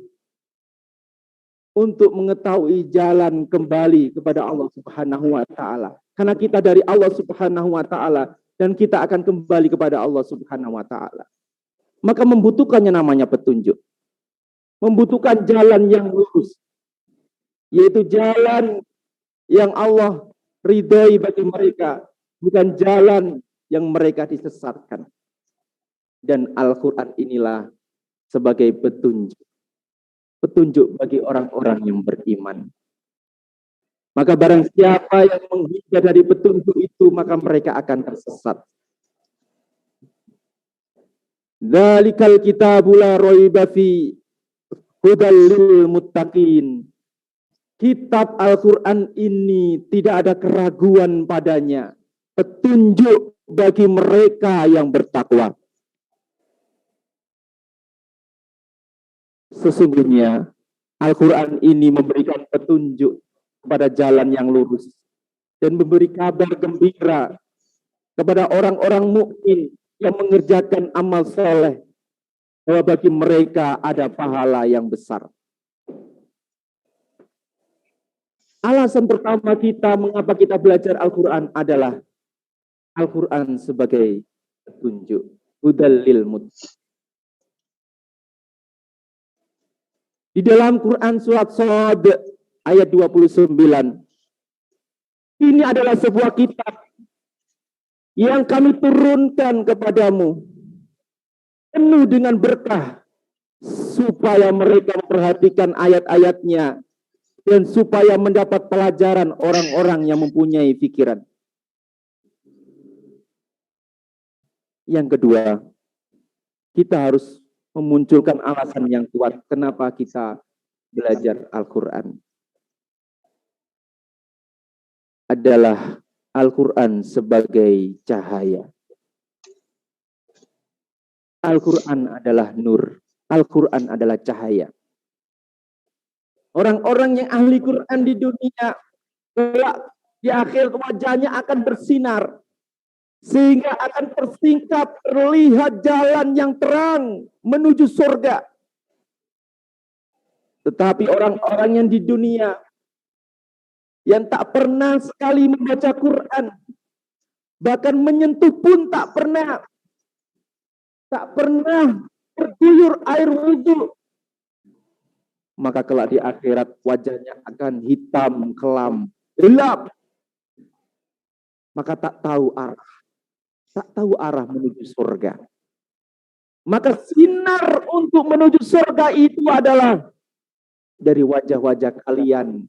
untuk mengetahui jalan kembali kepada Allah Subhanahu wa taala. Karena kita dari Allah Subhanahu wa taala dan kita akan kembali kepada Allah Subhanahu wa taala. Maka membutuhkannya namanya petunjuk. Membutuhkan jalan yang lurus. Yaitu jalan yang Allah ridhai bagi mereka, bukan jalan yang mereka disesatkan. Dan Al-Quran inilah sebagai petunjuk. Petunjuk bagi orang-orang yang beriman. Maka barang siapa yang menghindar dari petunjuk itu, maka mereka akan tersesat. Dzalikal kitabu la raiba fi hudal lil muttaqin. Kitab Al-Quran ini tidak ada keraguan padanya. Petunjuk bagi mereka yang bertakwa. Sesungguhnya Al-Quran ini memberikan petunjuk kepada jalan yang lurus. Dan memberi kabar gembira kepada orang-orang mukmin yang mengerjakan amal soleh. Bahwa bagi mereka ada pahala yang besar. Alasan pertama kita mengapa kita belajar Al-Quran adalah Al-Quran sebagai petunjuk. Hudal lil muttaqin. Di dalam Quran surat Shad ayat 29. Ini adalah sebuah kitab yang kami turunkan kepadamu. Penuh dengan berkah. Supaya mereka memperhatikan ayat-ayatnya. Dan supaya mendapat pelajaran orang-orang yang mempunyai pikiran. Yang kedua, kita harus memunculkan alasan yang kuat kenapa kita belajar Al-Quran. Adalah Al-Quran sebagai cahaya. Al-Quran adalah nur. Al-Quran adalah cahaya. Orang-orang yang ahli Quran di dunia, kelak di akhir wajahnya akan bersinar. Sehingga akan tersingkap, terlihat jalan yang terang menuju surga. Tetapi orang-orang yang di dunia, yang tak pernah sekali membaca Quran, bahkan menyentuh pun tak pernah terguyur air wudhu, maka kelak di akhirat wajahnya akan hitam, kelam, gelap. Maka tak tahu arah menuju surga. Maka sinar untuk menuju surga itu adalah dari wajah-wajah kalian,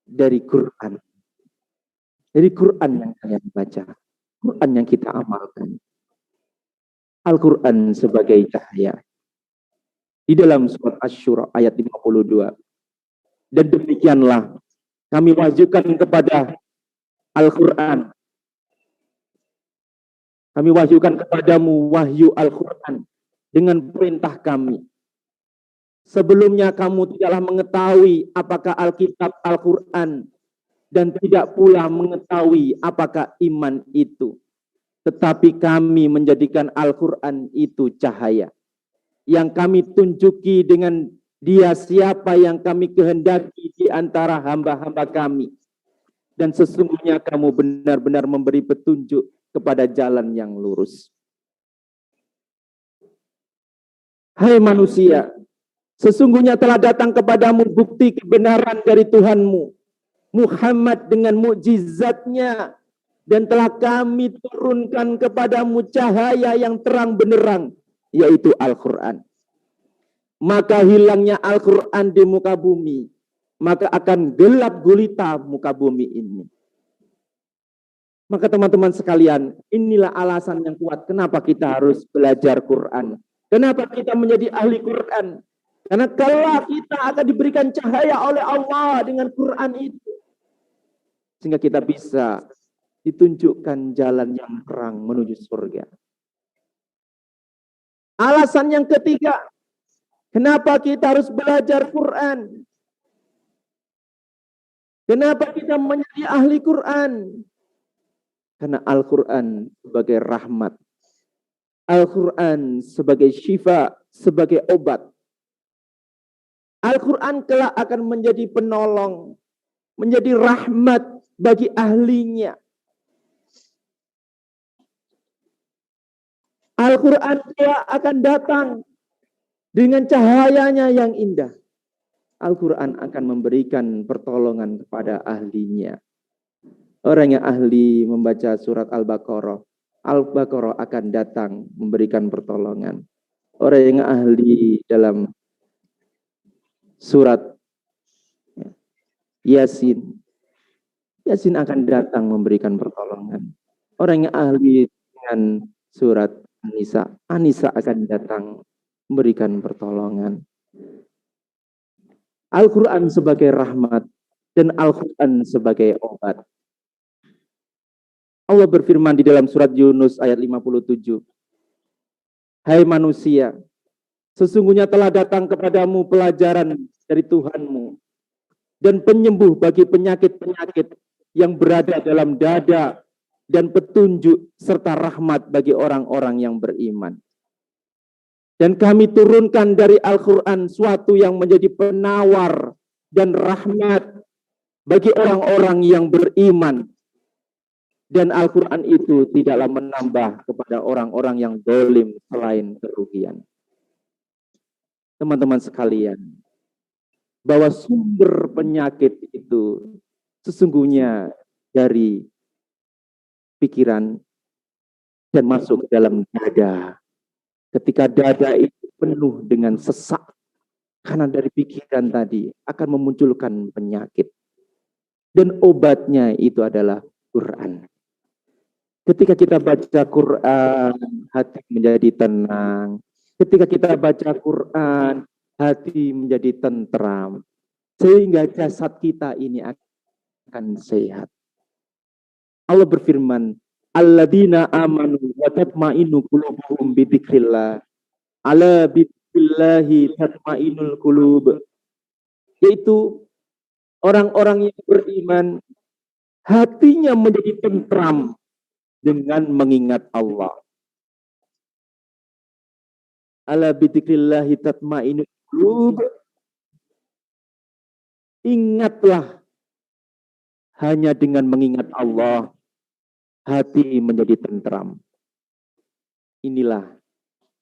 dari Quran. Dari Quran yang kalian baca, Quran yang kita amalkan. Al-Quran sebagai cahaya. Di dalam surat Asy-Syura ayat 52. Dan demikianlah kami wahyukan kepada Al-Quran. Kami wahyukan kepadamu wahyu Al-Quran dengan perintah kami. Sebelumnya kamu tidaklah mengetahui apakah Alkitab Al-Quran dan tidak pula mengetahui apakah iman itu. Tetapi kami menjadikan Al-Quran itu cahaya. Yang kami tunjuki dengan dia siapa yang kami kehendaki di antara hamba-hamba kami. Dan sesungguhnya kamu benar-benar memberi petunjuk kepada jalan yang lurus. Hai manusia, sesungguhnya telah datang kepadamu bukti kebenaran dari Tuhanmu. Muhammad dengan mukjizatnya. Dan telah kami turunkan kepadamu cahaya yang terang benderang. Yaitu Al-Quran. Maka hilangnya Al-Quran di muka bumi. Maka akan gelap gulita muka bumi ini. Maka teman-teman sekalian, inilah alasan yang kuat kenapa kita harus belajar Quran. Kenapa kita menjadi ahli Quran. Karena kalau kita akan diberikan cahaya oleh Allah dengan Quran itu. Sehingga kita bisa ditunjukkan jalan yang terang menuju surga. Alasan yang ketiga, kenapa kita harus belajar Quran? Kenapa kita menjadi ahli Quran? Karena Al-Quran sebagai rahmat Al-Quran sebagai syifa, sebagai obat. Al-Quran kelak akan menjadi penolong, menjadi rahmat bagi ahlinya. Al-Quran kelak akan datang dengan cahayanya yang indah. Al-Quran akan memberikan pertolongan kepada ahlinya. Orang yang ahli membaca surat Al-Baqarah, Al-Baqarah akan datang memberikan pertolongan. Orang yang ahli dalam surat Yasin, Yasin akan datang memberikan pertolongan. Orang yang ahli dengan surat An-Nisa, An-Nisa akan datang memberikan pertolongan. Al-Quran sebagai rahmat dan Al-Quran sebagai obat. Allah berfirman di dalam surat Yunus ayat 57. Hai manusia, sesungguhnya telah datang kepadamu pelajaran dari Tuhanmu dan penyembuh bagi penyakit-penyakit yang berada dalam dada dan petunjuk serta rahmat bagi orang-orang yang beriman. Dan kami turunkan dari Al-Quran suatu yang menjadi penawar dan rahmat bagi orang-orang yang beriman. Dan Al-Quran itu tidaklah menambah kepada orang-orang yang zalim selain kerugian. Teman-teman sekalian, bahwa sumber penyakit itu sesungguhnya dari pikiran dan masuk ke dalam dada. Ketika dada itu penuh dengan sesak, karena dari pikiran tadi akan memunculkan penyakit. Dan obatnya itu adalah Quran. Ketika kita baca Quran, hati menjadi tenang. Ketika kita baca Quran, hati menjadi tentram. Sehingga jasad kita ini akan sehat. Allah berfirman, alladzina amanu wa tatma'innu qulubuhum bi dzikrillah. Ala bi dzikrillahi tatma'innul qulub. Yaitu orang-orang yang beriman, hatinya menjadi tentram dengan mengingat Allah. Ala bi dzikrillahi tatma'innul qulub. Ingatlah, hanya dengan mengingat Allah, hati menjadi tentram. Inilah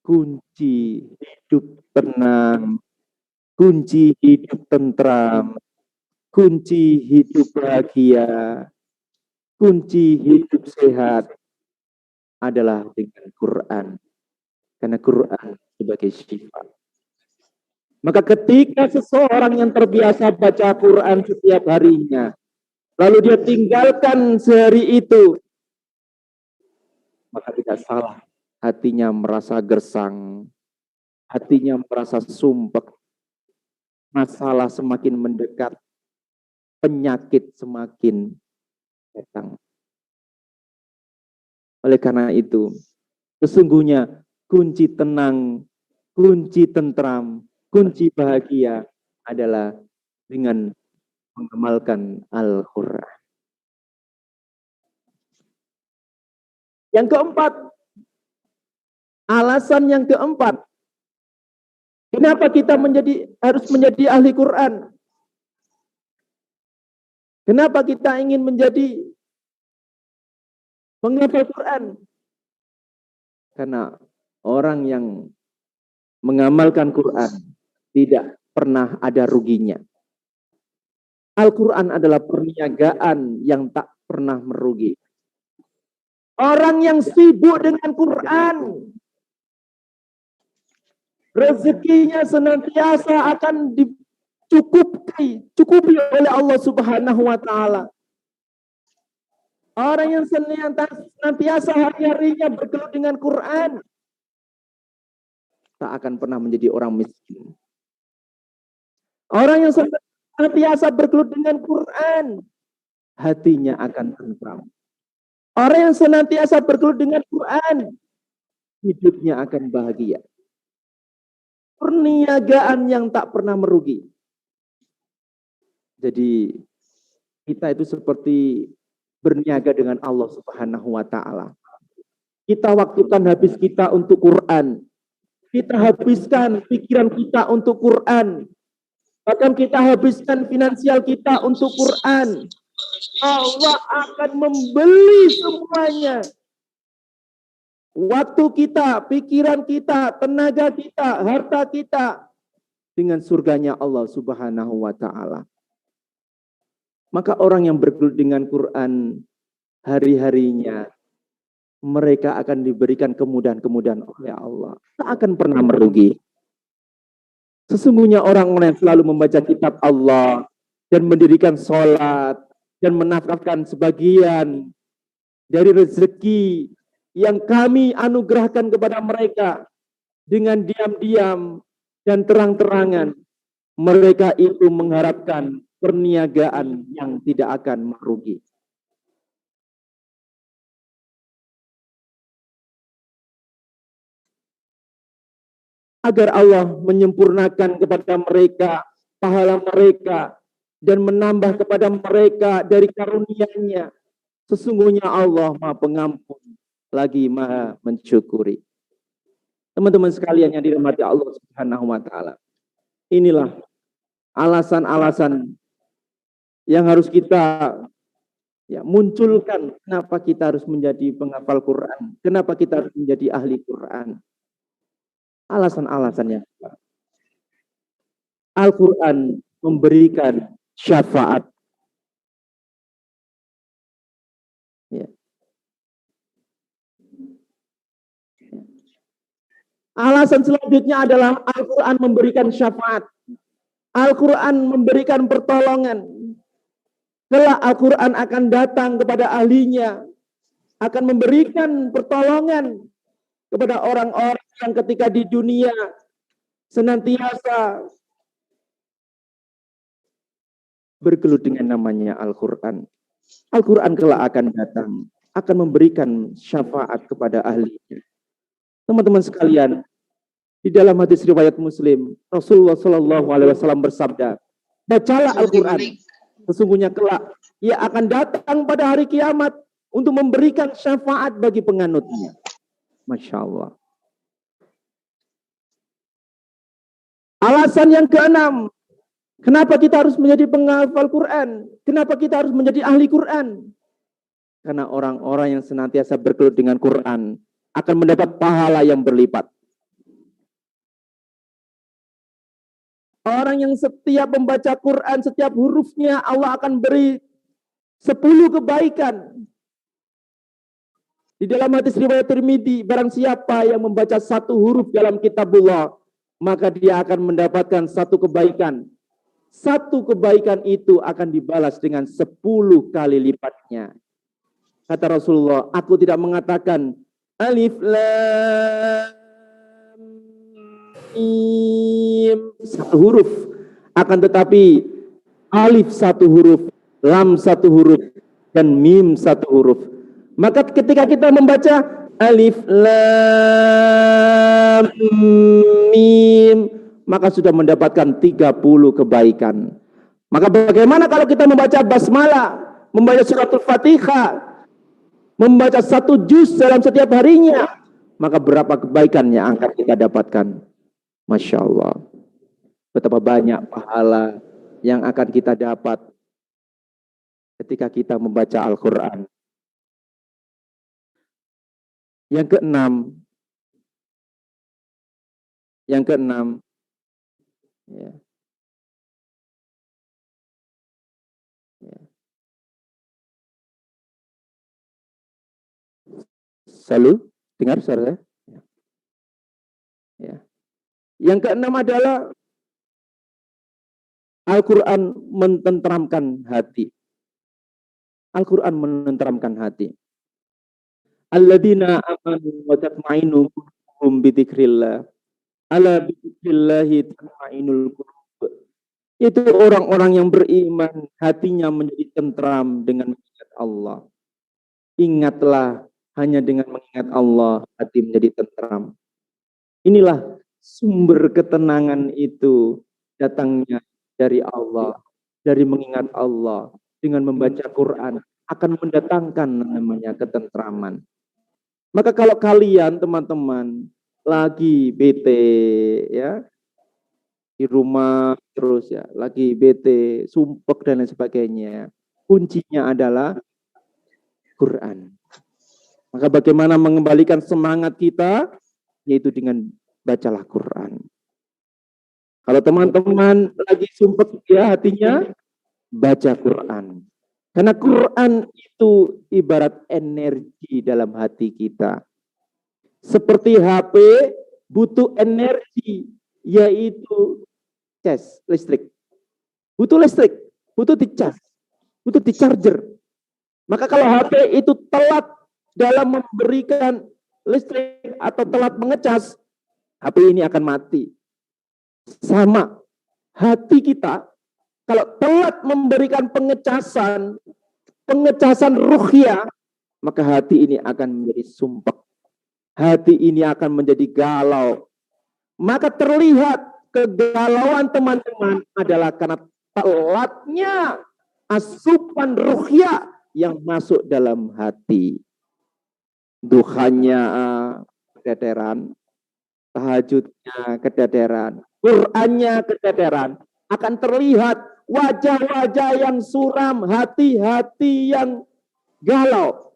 kunci hidup tenang, kunci hidup tentram, kunci hidup bahagia, kunci hidup sehat adalah dengan Quran. Karena Quran sebagai syifa. Maka ketika seseorang yang terbiasa baca Quran setiap harinya, lalu dia tinggalkan sehari itu, maka tidak salah. Hatinya merasa gersang, hatinya merasa sumpek, masalah semakin mendekat, penyakit semakin datang. Oleh karena itu, sesungguhnya kunci tenang, kunci tentram, kunci bahagia adalah dengan mengamalkan Al-Quran. Yang keempat, alasan yang keempat, kenapa kita harus menjadi ahli Quran? Kenapa kita ingin menjadi penghafal Quran? Karena orang yang mengamalkan Quran tidak pernah ada ruginya. Al-Quran adalah perniagaan yang tak pernah merugi. Orang yang sibuk dengan Quran, rezekinya senantiasa akan dicukupi oleh Allah Subhanahu wa Ta'ala. Orang yang senantiasa hari-harinya bergelut dengan Quran tak akan pernah menjadi orang miskin. Orang yang senantiasa bergelut dengan Quran, hatinya akan tentram. Orang yang senantiasa bergelut dengan Quran, hidupnya akan bahagia. Perniagaan yang tak pernah merugi. Jadi kita itu seperti berniaga dengan Allah Subhanahu wa Ta'ala. kita waktukan habis kita untuk Quran. Kita habiskan pikiran kita untuk Quran. Bahkan kita habiskan finansial kita untuk Quran. Allah akan membeli semuanya. Waktu kita, pikiran kita, tenaga kita, harta kita dengan surganya Allah Subhanahu wa taala. Maka orang yang bergelut dengan Quran hari-harinya, mereka akan diberikan kemudahan-kemudahan oleh Allah. Tak akan pernah merugi. Sesungguhnya orang-orang yang selalu membaca kitab Allah dan mendirikan sholat dan menafkahkan sebagian dari rezeki yang kami anugerahkan kepada mereka dengan diam-diam dan terang-terangan, mereka itu mengharapkan perniagaan yang tidak akan merugi. Agar Allah menyempurnakan kepada mereka pahala mereka dan menambah kepada mereka dari karunia-Nya. Sesungguhnya Allah Maha Pengampun lagi Maha Mensyukuri. Teman-teman sekalian yang dirahmati Allah Subhanahu wa taala. Inilah alasan-alasan yang harus kita munculkan kenapa kita harus menjadi penghafal Quran, kenapa kita harus menjadi ahli Quran. Alasan-alasannya. Al-Quran memberikan syafaat. Ya. Alasan selanjutnya adalah Al-Quran memberikan syafaat. Al-Quran memberikan pertolongan. Kelak Al-Quran akan datang kepada ahlinya, akan memberikan pertolongan kepada orang-orang yang ketika di dunia senantiasa bergelut dengan namanya Al-Quran. Al-Quran kelak akan datang, akan memberikan syafaat kepada ahlinya. Teman-teman sekalian, di dalam hadis riwayat Muslim, Rasulullah SAW bersabda, bacalah Al-Quran. Sesungguhnya kelak ia akan datang pada hari kiamat untuk memberikan syafaat bagi penganutnya. Masya Allah. Alasan yang keenam, kenapa kita harus menjadi penghafal Quran? Kenapa kita harus menjadi ahli Quran? Karena orang-orang yang senantiasa bergelut dengan Quran akan mendapat pahala yang berlipat. Orang yang setiap membaca Quran, setiap hurufnya Allah akan beri 10 kebaikan. Di dalam hadis riwayat Tirmidzi, barang siapa yang membaca satu huruf dalam kitabullah, maka dia akan mendapatkan satu kebaikan. Satu kebaikan itu akan dibalas dengan 10 kali lipatnya. Kata Rasulullah, aku tidak mengatakan alif lam mim satu huruf, akan tetapi alif satu huruf, lam satu huruf, dan mim satu huruf. Maka ketika kita membaca alif lam mim, maka sudah mendapatkan 30 kebaikan. Maka bagaimana kalau kita membaca basmalah, membaca suratul Fatihah, membaca 1 juz dalam setiap harinya, maka berapa kebaikan yang akan kita dapatkan? Masya Allah. Betapa banyak pahala yang akan kita dapat ketika kita membaca Al-Quran. Yang keenam, ya. Selalu dengar suara saya? Ya. Yang keenam adalah Al-Quran menenteramkan hati. Al-Quran menenteramkan hati. Alladzina amanu wa tatma'innu qulubuhum bi dzikrillah. Ala bi dzikrillahi tatma'innul qulub. Itu orang-orang yang beriman, hatinya menjadi tentram dengan mengingat Allah. Ingatlah, hanya dengan mengingat Allah, hati menjadi tentram. Inilah sumber ketenangan itu datangnya dari Allah, dari mengingat Allah. Dengan membaca Quran akan mendatangkan namanya ketentraman. Maka kalau kalian teman-teman lagi bete ya, di rumah terus ya, lagi bete, sumpek dan lain sebagainya, kuncinya adalah Quran. Maka bagaimana mengembalikan semangat kita? Yaitu dengan bacalah Quran. Kalau teman-teman lagi sumpek ya hatinya, baca Quran. Karena Quran itu ibarat energi dalam hati kita. Seperti HP butuh energi, yaitu listrik. Butuh listrik, butuh dicas, butuh di-charger. Maka kalau HP itu telat dalam memberikan listrik atau telat mengecas, HP ini akan mati. Sama, hati kita kalau telat memberikan pengecasan ruhiyah, maka hati ini akan menjadi sumpek. Hati ini akan menjadi galau. Maka terlihat kegalauan teman-teman adalah karena telatnya asupan ruhiyah yang masuk dalam hati. Duhanya keteteran, tahajudnya keteteran, Qur'annya keteteran, akan terlihat wajah-wajah yang suram, hati-hati yang galau.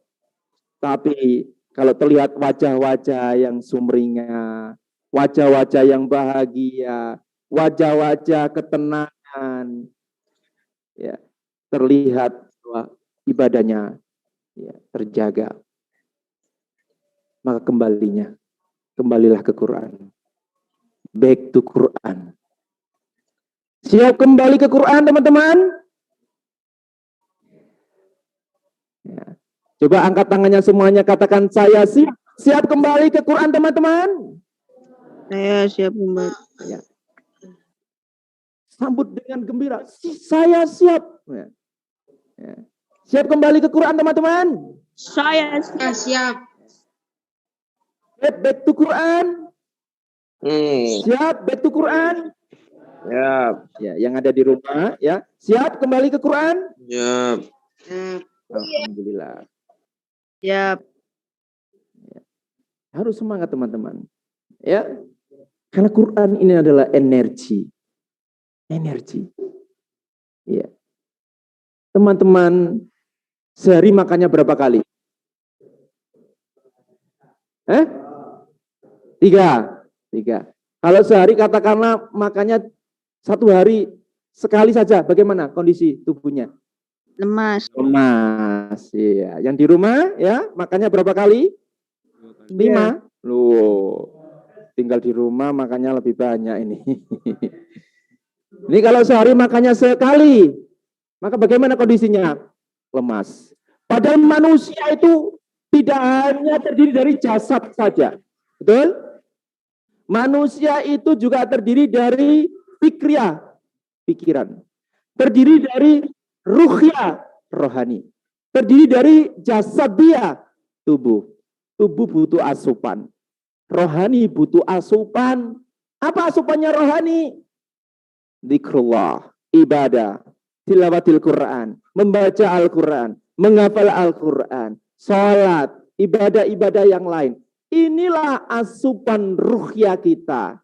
Tapi kalau terlihat wajah-wajah yang sumringah, wajah-wajah yang bahagia, wajah-wajah ketenangan, ya, terlihat bahwa ibadahnya ya, terjaga. Maka kembalilah ke Quran. Back to Quran. Siap kembali ke Quran, teman-teman? Ya. Coba angkat tangannya semuanya, katakan saya siap. Siap kembali ke Quran, teman-teman? Saya siap kembali. Ya. Sambut dengan gembira. Saya siap. Ya. Ya. Siap kembali ke Quran, teman-teman? Saya Ya, siap. Back to Quran. Siap, back to Quran. Siap. Ya, yang ada di rumah, ya. Siap kembali ke Quran? Siap. Siap. Alhamdulillah. siap. Ya. Harus semangat, teman-teman. Ya. Karena Quran ini adalah energi. Energi. Ya. Teman-teman, sehari makannya berapa kali? Tiga. Kalau sehari katakanlah makannya satu hari sekali saja, bagaimana kondisi tubuhnya? Lemas. Lemas, iya. Yang di rumah ya makannya berapa kali? 5. Loh, tinggal di rumah makannya lebih banyak ini. Ini kalau sehari makannya sekali, maka bagaimana kondisinya? Lemas. Padahal manusia itu tidak hanya terdiri dari jasad saja, betul? Manusia itu juga terdiri dari pikiran. Terdiri dari ruhiyah, rohani. Terdiri dari jasadiyah, tubuh. Tubuh butuh asupan. Rohani butuh asupan. Apa asupannya rohani? Zikrullah, ibadah, tilawatil Quran, membaca Al-Quran, menghafal Al-Quran, sholat, ibadah-ibadah yang lain. Inilah asupan ruhiyah kita.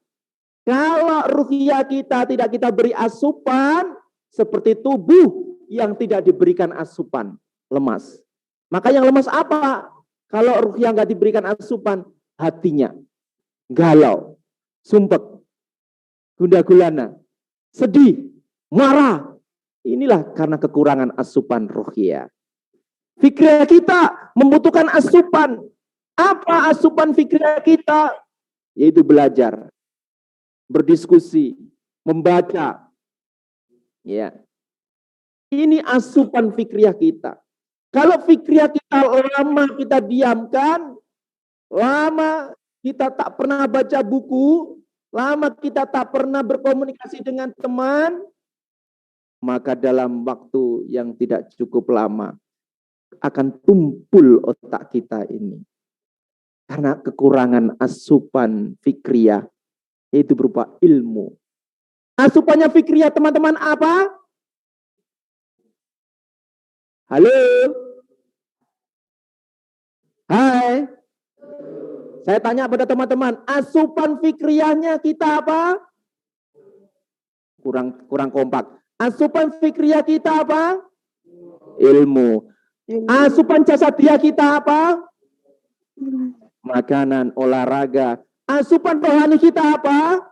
Kalau ruhiyah kita tidak kita beri asupan, seperti tubuh yang tidak diberikan asupan, lemas. Maka yang lemas apa? Kalau ruhiyah nggak diberikan asupan, hatinya galau, sumpek, gundah gulana, sedih, marah. Inilah karena kekurangan asupan ruhiyah. Fikirnya kita membutuhkan asupan. Apa asupan fikirnya kita? Yaitu belajar, berdiskusi, membaca. Ya. Ini asupan fikriah kita. Kalau fikriah kita lama kita diamkan, lama kita tak pernah baca buku, lama kita tak pernah berkomunikasi dengan teman, maka dalam waktu yang tidak cukup lama akan tumpul otak kita ini. Karena kekurangan asupan fikriyah, yaitu berupa ilmu. Asupannya fikriyah teman-teman apa? Halo? Hai? Saya tanya pada teman-teman, asupan fikriyahnya kita apa? Kurang kompak. Asupan fikriyah kita apa? Ilmu. Asupan jasadiah kita apa? Makanan, olahraga. Asupan rohani kita apa?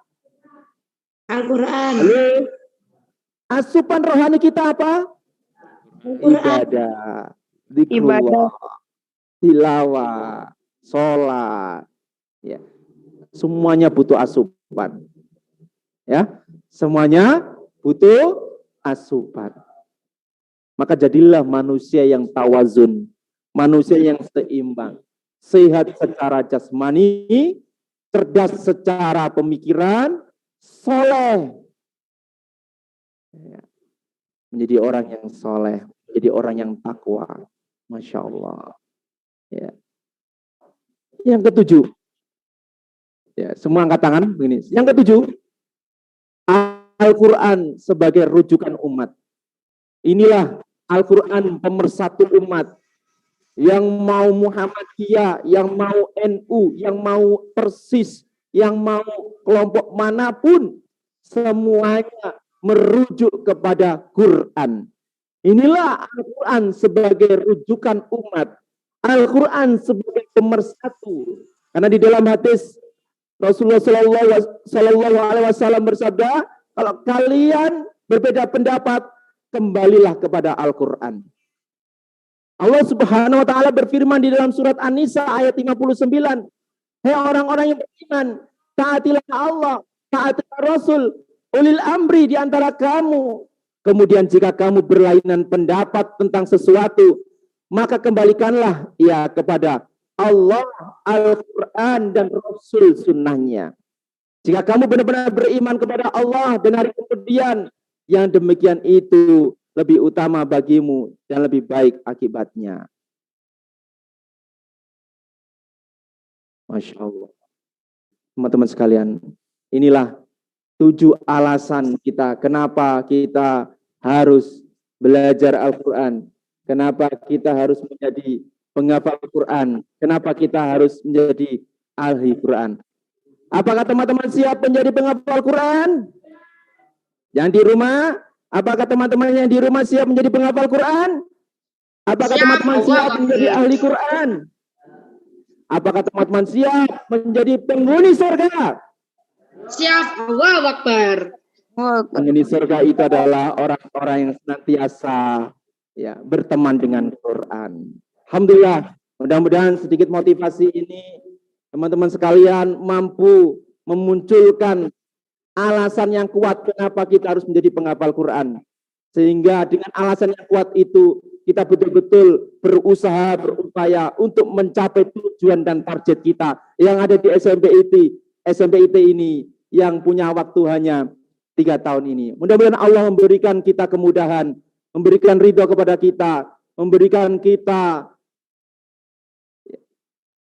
Al-Quran. Asupan rohani kita apa? Ibadah, zikrullah, tilawah, sholat. Ya. Semuanya butuh asupan. Ya, semuanya butuh asupan. Maka jadilah manusia yang tawazun, manusia yang seimbang, sehat secara jasmani, cerdas secara pemikiran, soleh. Ya. Menjadi orang yang soleh, menjadi orang yang takwa. Masya Allah. Ya. Yang ketujuh, ya, semua angkat tangan begini. Yang ketujuh, Al-Quran sebagai rujukan umat. Inilah Al-Quran pemersatu umat. Yang mau Muhammadiyah, yang mau NU, yang mau Persis, yang mau kelompok manapun, semuanya merujuk kepada Quran. Inilah Al-Quran sebagai rujukan umat. Al-Quran sebagai pemersatu. Karena di dalam hadis Rasulullah Sallallahu Alaihi Wasallam bersabda, kalau kalian berbeda pendapat, kembalilah kepada Al-Quran. Allah Subhanahu Wa Taala berfirman di dalam surat An-Nisa ayat 59, hei orang-orang yang beriman, taatilah Allah, taatilah Rasul, ulil amri di antara kamu. Kemudian jika kamu berlainan pendapat tentang sesuatu, maka kembalikanlah ia kepada Allah, Al-Quran, dan Rasul sunnahnya. Jika kamu benar-benar beriman kepada Allah dan hari kemudian, yang demikian itu lebih utama bagimu dan lebih baik akibatnya. Masya Allah. Teman-teman sekalian, inilah 7 alasan kita kenapa kita harus belajar Al-Quran, kenapa kita harus menjadi penghafal Al-Quran, kenapa kita harus menjadi ahli Quran. Apakah teman-teman siap menjadi penghafal Quran? Yang di rumah, apakah teman-teman yang di rumah siap menjadi penghafal Quran? Apakah teman-teman siap menjadi ahli Quran? Apakah teman-teman siap menjadi penghuni surga? Siap. Allahu Akbar. Penghuni surga itu adalah orang-orang yang senantiasa ya berteman dengan Quran. Alhamdulillah, mudah-mudahan sedikit motivasi ini teman-teman sekalian mampu memunculkan alasan yang kuat kenapa kita harus menjadi penghafal Quran. Sehingga dengan alasan yang kuat itu kita betul-betul berusaha, berupaya untuk mencapai tujuan dan target kita yang ada di SMPIT ini yang punya waktu hanya 3 tahun ini. Mudah-mudahan Allah memberikan kita kemudahan, memberikan ridho kepada kita, memberikan kita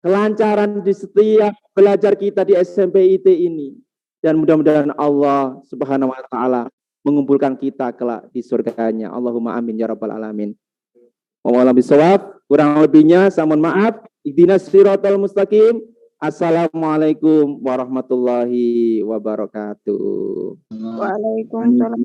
kelancaran di setiap belajar kita di SMPIT ini. Dan mudah-mudahan Allah Subhanahu Wa Taala mengumpulkan kita kelak di surganya. Allahumma amin ya rabbal alamin. Wallahu bisawab. Kurang lebihnya saya mohon maaf. Ihdinas siratal mustaqim. Assalamualaikum warahmatullahi wabarakatuh. Waalaikumsalam.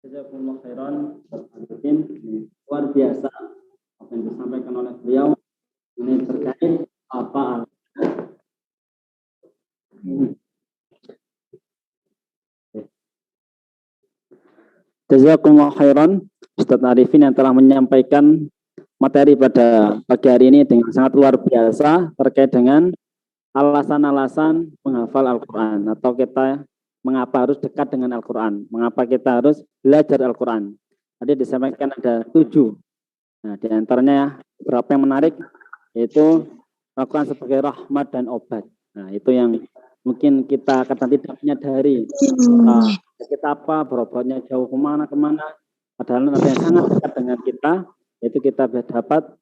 Jazakumullah khairan. Luar biasa apa yang disampaikan oleh beliau ini terkait apa Jazakumullah khairan Ustaz Arifin yang telah menyampaikan materi pada pagi hari ini dengan sangat luar biasa terkait dengan alasan-alasan penghafal Al-Quran atau kita mengapa harus dekat dengan Al-Quran, mengapa kita harus belajar Al-Quran. Tadi disampaikan ada 7 Nah, di antaranya beberapa yang menarik yaitu Al-Quran sebagai rahmat dan obat. Nah, itu yang mungkin kita kadang tidak menyadari. Nah, kita apa berobatnya jauh kemana, padahal ada yang sangat dekat dengan kita, yaitu kita dapat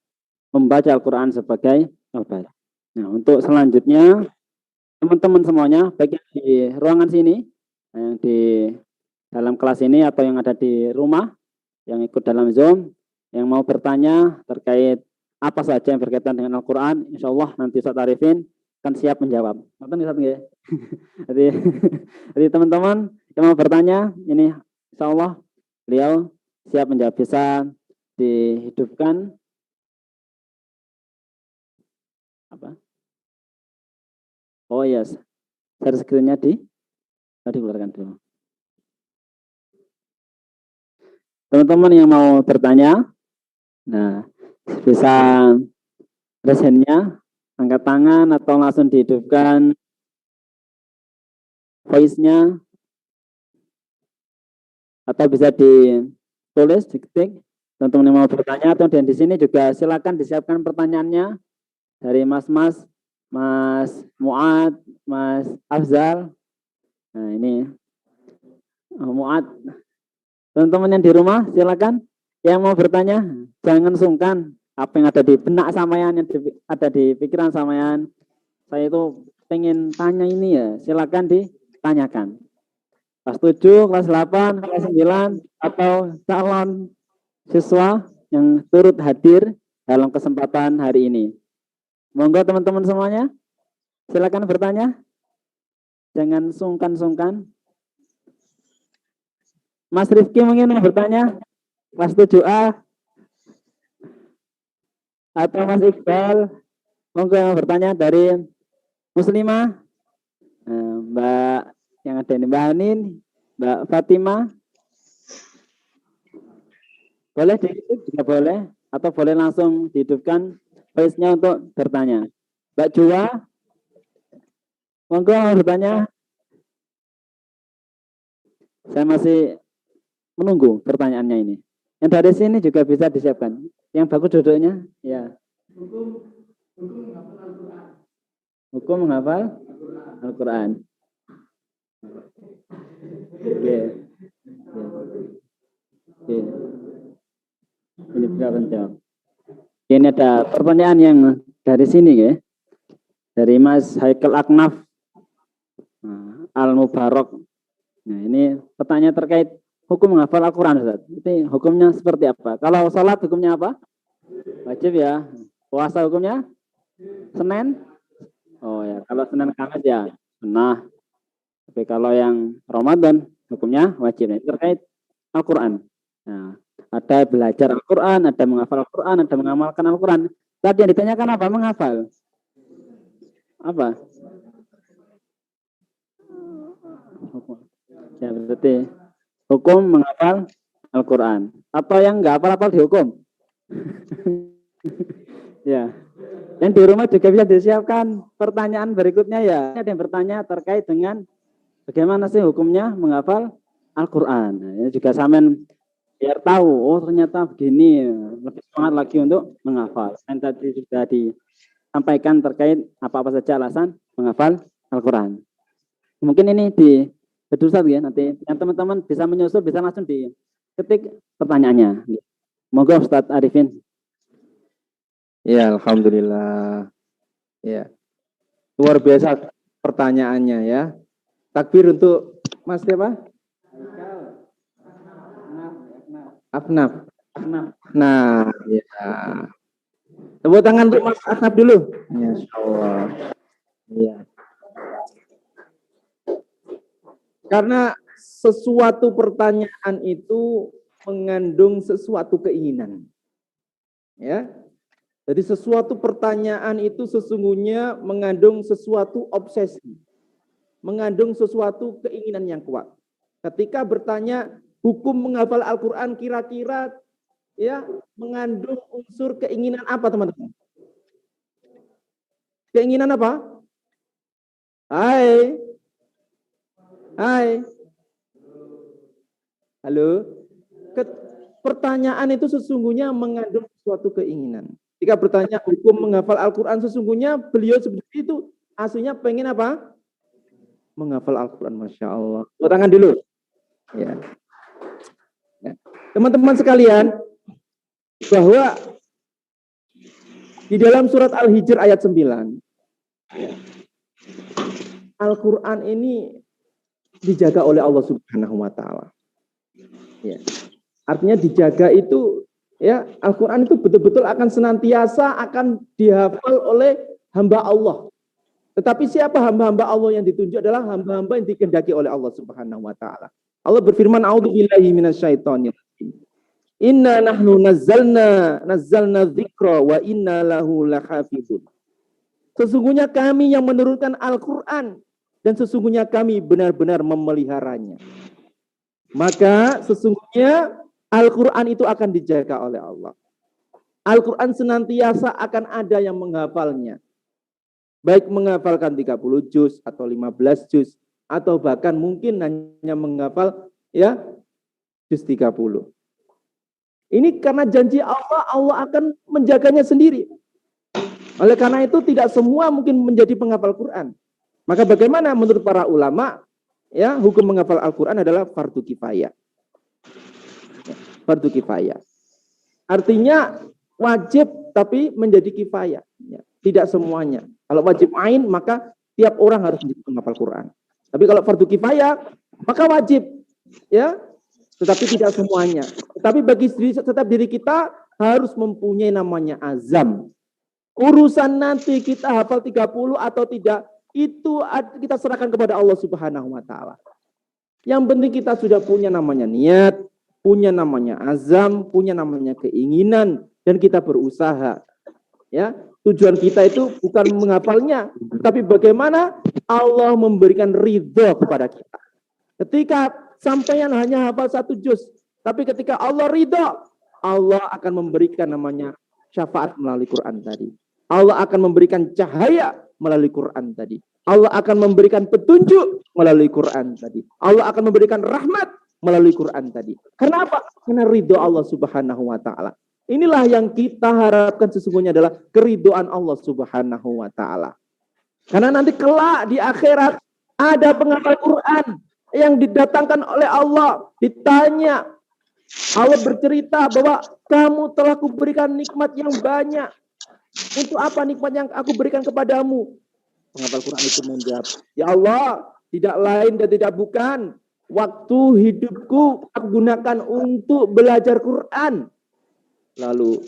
membaca Al-Quran sebagai obat. Nah, untuk selanjutnya, teman-teman semuanya, baik yang di ruangan sini, yang di dalam kelas ini, atau yang ada di rumah, yang ikut dalam Zoom, yang mau bertanya terkait apa saja yang berkaitan dengan Al-Quran, insya Allah nanti Ustaz Arifin akan siap menjawab. Jadi teman-teman yang mau bertanya, ini insya Allah beliau siap menjawab. Bisa dihidupkan apa? Oh yes, share screen-nya dikeluarkan dulu. Teman-teman yang mau bertanya, nah bisa resennya, angkat tangan atau langsung dihidupkan voice-nya, atau bisa ditulis, diketik. Teman-teman yang mau bertanya atau di sini juga silakan disiapkan pertanyaannya dari Mas Muad, Mas Afzal. Nah ini Muad. Teman-teman yang di rumah silakan yang mau bertanya, jangan sungkan. Apa yang ada di benak sampean, yang ada di pikiran sampean, saya itu pengen tanya ini ya, silakan ditanyakan. Kelas 7, kelas 8, kelas 9, atau calon siswa yang turut hadir dalam kesempatan hari ini. Monggo teman-teman semuanya, silakan bertanya. Jangan sungkan-sungkan. Mas Rifki mungkin mau bertanya, kelas 7A, atau Mas Iqbal, monggo yang bertanya dari Muslimah, Mbak yang ada ini, Mbak Hanin, Mbak Fatimah, boleh dihidupkan juga boleh, atau boleh langsung dihidupkan voice-nya untuk bertanya. Mbak Jua, monggo yang bertanya. Saya masih menunggu pertanyaannya ini. Yang dari sini juga bisa disiapkan. Yang bagus duduknya, ya. Hukum menghafal Al-Quran. Oke. Oke. Ini juga menjawab. Ini ada pertanyaan yang dari sini ya. Dari Mas Haikal Aknaf Al-Mubarak. Nah, ini pertanyaan terkait hukum menghafal Al-Quran, Ustaz. Ini hukumnya seperti apa? Kalau sholat hukumnya apa? Wajib ya. Puasa hukumnya? Senin? Oh ya, kalau Senin Kamis ya sunnah. Tapi kalau yang Ramadan hukumnya wajib. Ini terkait Al-Quran. Nah, ada belajar Al-Quran, ada menghafal Al-Quran, ada mengamalkan Al-Quran. Tadi yang ditanyakan apa? Menghafal. Apa? Ya berarti hukum menghafal Al-Quran. Atau yang enggak hafal-hafal dihukum. Ya. Dan di rumah juga bisa disiapkan pertanyaan berikutnya ya. Ada yang bertanya terkait dengan bagaimana sih hukumnya menghafal Al-Quran. Nah, ini juga samen biar tahu, oh ternyata begini, lebih semangat lagi untuk menghafal. Dan tadi sudah disampaikan terkait apa-apa saja alasan menghafal Al-Quran. Mungkin ini di Ustaz ya, nanti yang teman-teman bisa menyusul, bisa langsung diketik pertanyaannya. Moga Ustaz Arifin. Ya, alhamdulillah. Ya. Luar biasa pertanyaannya ya. Takbir untuk Mas siapa? Afnaf. Nah, ya. Tepuk tangan untuk Mas Afnaf dulu. Ya, insyaallah. Ya. Karena sesuatu pertanyaan itu mengandung sesuatu keinginan. Ya. Jadi sesuatu pertanyaan itu sesungguhnya mengandung sesuatu obsesi. Mengandung sesuatu keinginan yang kuat. Ketika bertanya hukum menghafal Al-Quran kira-kira ya mengandung unsur keinginan apa teman-teman? Keinginan apa? Hai. Halo. pertanyaan itu sesungguhnya mengandung suatu keinginan. Jika bertanya hukum menghafal Al-Quran, sesungguhnya beliau seperti itu aslinya pengen apa? Menghafal Al-Quran. Masya Allah. Tepuk tangan dulu. Ya. Ya. Teman-teman sekalian, bahwa di dalam surat Al-Hijr ayat 9, ya, Al-Quran ini dijaga oleh Allah Subhanahu wa Ta'ala. Ya. Artinya dijaga itu, ya, Al-Quran itu betul-betul akan senantiasa akan dihafal oleh hamba Allah. Tetapi siapa hamba-hamba Allah yang ditunjuk adalah hamba-hamba yang dikehendaki oleh Allah Subhanahu wa Ta'ala. Allah berfirman, "A'udzubillahi minasyaitonir rajim. Inna nahnu nazzalna dzikra wa inna lahu lahafizun." Sesungguhnya kami yang menurunkan Al-Quran dan sesungguhnya kami benar-benar memeliharanya. Maka sesungguhnya Al-Quran itu akan dijaga oleh Allah. Al-Quran senantiasa akan ada yang menghafalnya. Baik menghafalkan 30 juz atau 15 juz. Atau bahkan mungkin hanya menghafal ya juz 30. Ini karena janji Allah, Allah akan menjaganya sendiri. Oleh karena itu tidak semua mungkin menjadi penghafal Quran. Maka bagaimana menurut para ulama, ya, hukum menghafal Al-Quran adalah fardu kifayah. Fardu kifayah. Artinya wajib tapi menjadi kifayah. Ya, tidak semuanya. Kalau wajib ain maka tiap orang harus menjadi penghafal Quran. Tapi kalau fardu kifayah maka wajib, ya, tetapi tidak semuanya. Tetapi bagi setiap diri kita harus mempunyai namanya azam. Urusan nanti kita hafal 30 atau tidak, itu kita serahkan kepada Allah Subhanahu wa Ta'ala. Yang penting kita sudah punya namanya niat, punya namanya azam, punya namanya keinginan, dan kita berusaha. Ya, tujuan kita itu bukan menghafalnya, tapi bagaimana Allah memberikan ridho kepada kita. Ketika sampeyan hanya hafal 1 juz, tapi ketika Allah ridho, Allah akan memberikan namanya syafaat melalui Quran tadi. Allah akan memberikan cahaya melalui Quran tadi. Allah akan memberikan petunjuk melalui Quran tadi. Allah akan memberikan rahmat melalui Quran tadi. Kenapa? Karena ridho Allah Subhanahu wa Ta'ala. Inilah yang kita harapkan sesungguhnya adalah keridhoan Allah Subhanahu wa Ta'ala. Karena nanti kelak di akhirat ada penghafal Quran yang didatangkan oleh Allah, ditanya, Allah bercerita bahwa kamu telah kuberikan nikmat yang banyak. Untuk apa nikmat yang aku berikan kepadamu? Penghafal Quran itu menjawab, ya Allah, tidak lain dan tidak bukan, waktu hidupku aku gunakan untuk belajar Quran. Lalu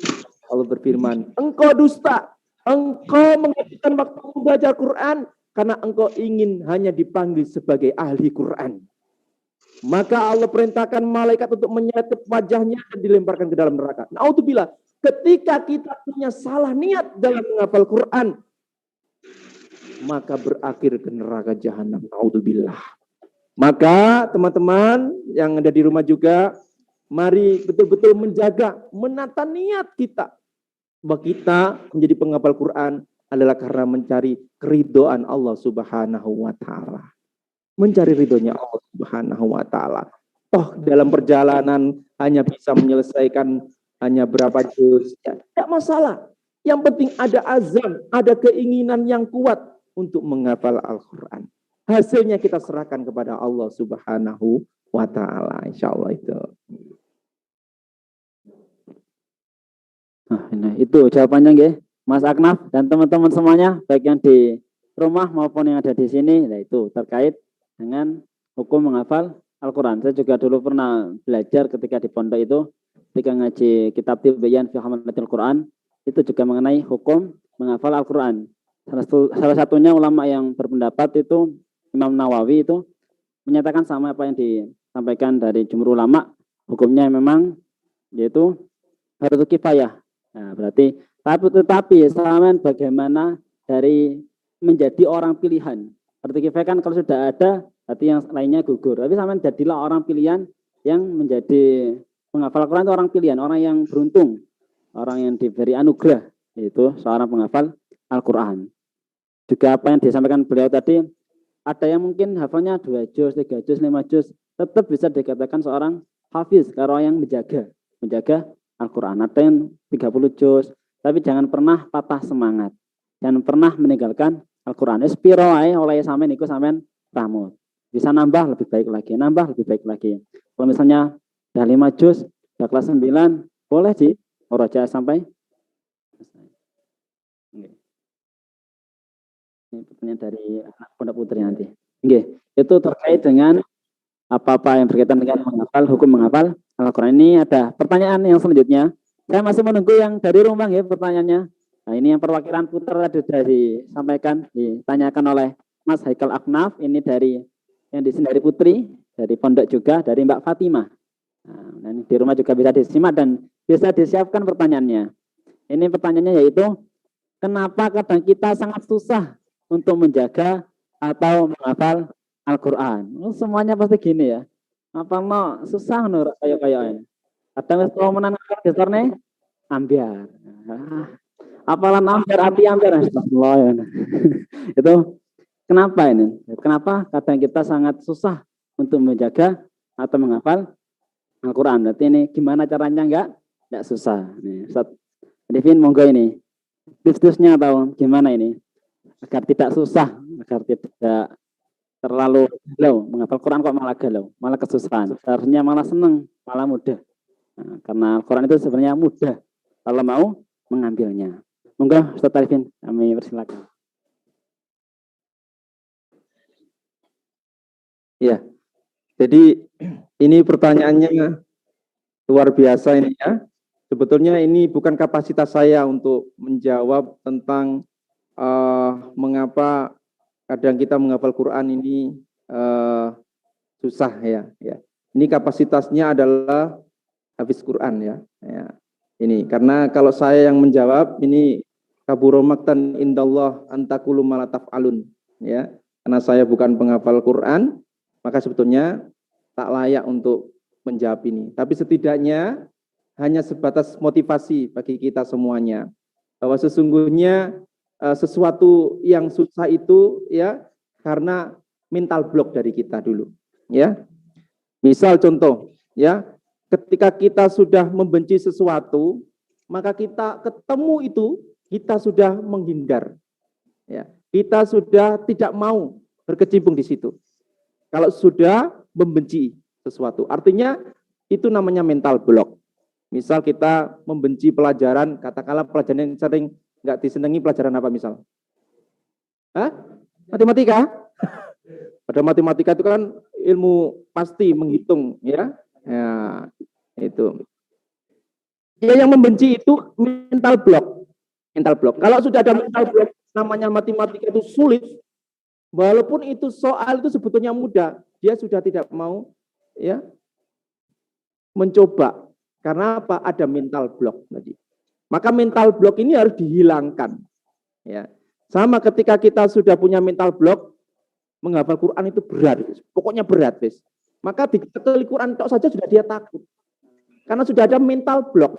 Allah berfirman, engkau dusta, engkau menghabiskan waktu belajar Quran karena engkau ingin hanya dipanggil sebagai ahli Quran. Maka Allah perintahkan malaikat untuk menyeret wajahnya dan dilemparkan ke dalam neraka. Naudzubillah, ketika kita punya salah niat dalam menghafal Quran, maka berakhir ke neraka jahanam. Naudzubillah. Maka teman-teman yang ada di rumah juga, mari betul-betul menjaga, menata niat kita. Bahwa kita menjadi penghafal Quran adalah karena mencari keridhaan Allah Subhanahu wa Ta'ala. Mencari ridhonya Allah Subhanahu wa Ta'ala. Toh dalam perjalanan hanya bisa menyelesaikan hanya berapa juz, ya, tidak masalah. Yang penting ada azam, ada keinginan yang kuat untuk menghafal Al-Quran. Hasilnya kita serahkan kepada Allah Subhanahu wa Ta'ala. Insya Allah itu. Nah, itu jawabannya nggih, Mas Aknaf dan teman-teman semuanya, baik yang di rumah maupun yang ada di sini, nah itu terkait dengan hukum menghafal Al-Quran. Saya juga dulu pernah belajar ketika di pondok itu, ketika ngaji kitab Tibyan fi Hamalatil Quran, itu juga mengenai hukum menghafal Al-Quran. Salah satunya ulama yang berpendapat itu Imam Nawawi itu menyatakan sama apa yang disampaikan dari jumhur ulama, hukumnya memang yaitu fardu kifayah. Nah, berarti tetapi sama bagaimana dari menjadi orang pilihan. Fardu kifayah kan kalau sudah ada, berarti yang lainnya gugur. Tapi sama jadilah orang pilihan yang menjadi penghafal Al-Quran itu orang pilihan, orang yang beruntung, orang yang diberi anugerah, yaitu seorang penghafal Al-Quran. Juga apa yang disampaikan beliau tadi, ada yang mungkin hafalnya 2 juz, 3 juz, 5 juz, tetap bisa dikatakan seorang hafiz, kalau yang menjaga menjaga Al-Quran. Ada yang 30 juz, tapi jangan pernah patah semangat. Jangan pernah meninggalkan Al-Quran. Spiro ae oleh sampean iku sampean pramut. Bisa nambah lebih baik lagi, nambah lebih baik lagi. Kalau misalnya udah 5 juz, udah kelas 9, boleh di murojaah sampai ini pertanyaan dari anak pondok putri nanti. Itu terkait dengan apa-apa yang berkaitan dengan menghafal, hukum menghafal Al-Quran. Ini ada pertanyaan yang selanjutnya. Saya masih menunggu yang dari rumah ya pertanyaannya. Nah ini yang perwakilan putra sudah disampaikan, ditanyakan oleh Mas Haikal Aknaf. Ini dari yang di sini dari Putri, dari pondok juga, dari Mbak Fatimah. Nah, ini di rumah juga bisa disimak dan bisa disiapkan pertanyaannya. Ini pertanyaannya yaitu, kenapa kadang kita sangat susah untuk menjaga atau menghafal Al-Quran? Semuanya pasti gini ya. Apa mau susah nur kayak kadang kalau menanam besar nih ambiar. Apalan ambiar api ambiar. Itu kenapa ini? Kenapa kadang kita sangat susah untuk menjaga atau menghafal Al-Quran? Berarti ini gimana caranya enggak susah. Nih, Ustaz Devin monggo ini. Tips-tipsnya atau gimana ini? Agar tidak susah, agar tidak terlalu galau. Menghafal Quran kok malah galau, malah kesusahan. Seharusnya malah senang, malah mudah. Nah, karena Al-Quran itu sebenarnya mudah kalau mau mengambilnya. Monggo Ustaz Arifin, kami persilakan. Ya, jadi ini pertanyaannya luar biasa ini ya. Sebetulnya ini bukan kapasitas saya untuk menjawab tentang mengapa kadang kita menghafal Quran ini susah ya. Ini kapasitasnya adalah hafiz Quran ya. Ini karena kalau saya yang menjawab ini kabura maqtan indallah antakulu ma la taf'alun ya. Karena saya bukan penghafal Quran, maka sebetulnya tak layak untuk menjawab ini. Tapi setidaknya hanya sebatas motivasi bagi kita semuanya bahwa sesungguhnya sesuatu yang susah itu ya karena mental block dari kita dulu ya. Misal contoh ya, ketika kita sudah membenci sesuatu, maka kita ketemu itu kita sudah menghindar ya. Kita sudah tidak mau berkecimpung di situ. Kalau sudah membenci sesuatu, artinya itu namanya mental block. Misal kita membenci pelajaran, katakanlah pelajaran yang sering nggak disenangi pelajaran apa misal? Matematika. Pada matematika itu kan ilmu pasti menghitung ya. Ya, itu. Dia yang membenci itu mental block. Mental block. Kalau sudah ada mental block, namanya matematika itu sulit. Walaupun itu soal itu sebetulnya mudah, dia sudah tidak mau ya mencoba. Karena apa? Ada mental block tadi. Maka mental block ini harus dihilangkan. Ya. Sama ketika kita sudah punya mental block, menghafal Quran itu berat. Pokoknya berat, guys. Maka diketel Quran tok saja sudah dia takut. Karena sudah ada mental block.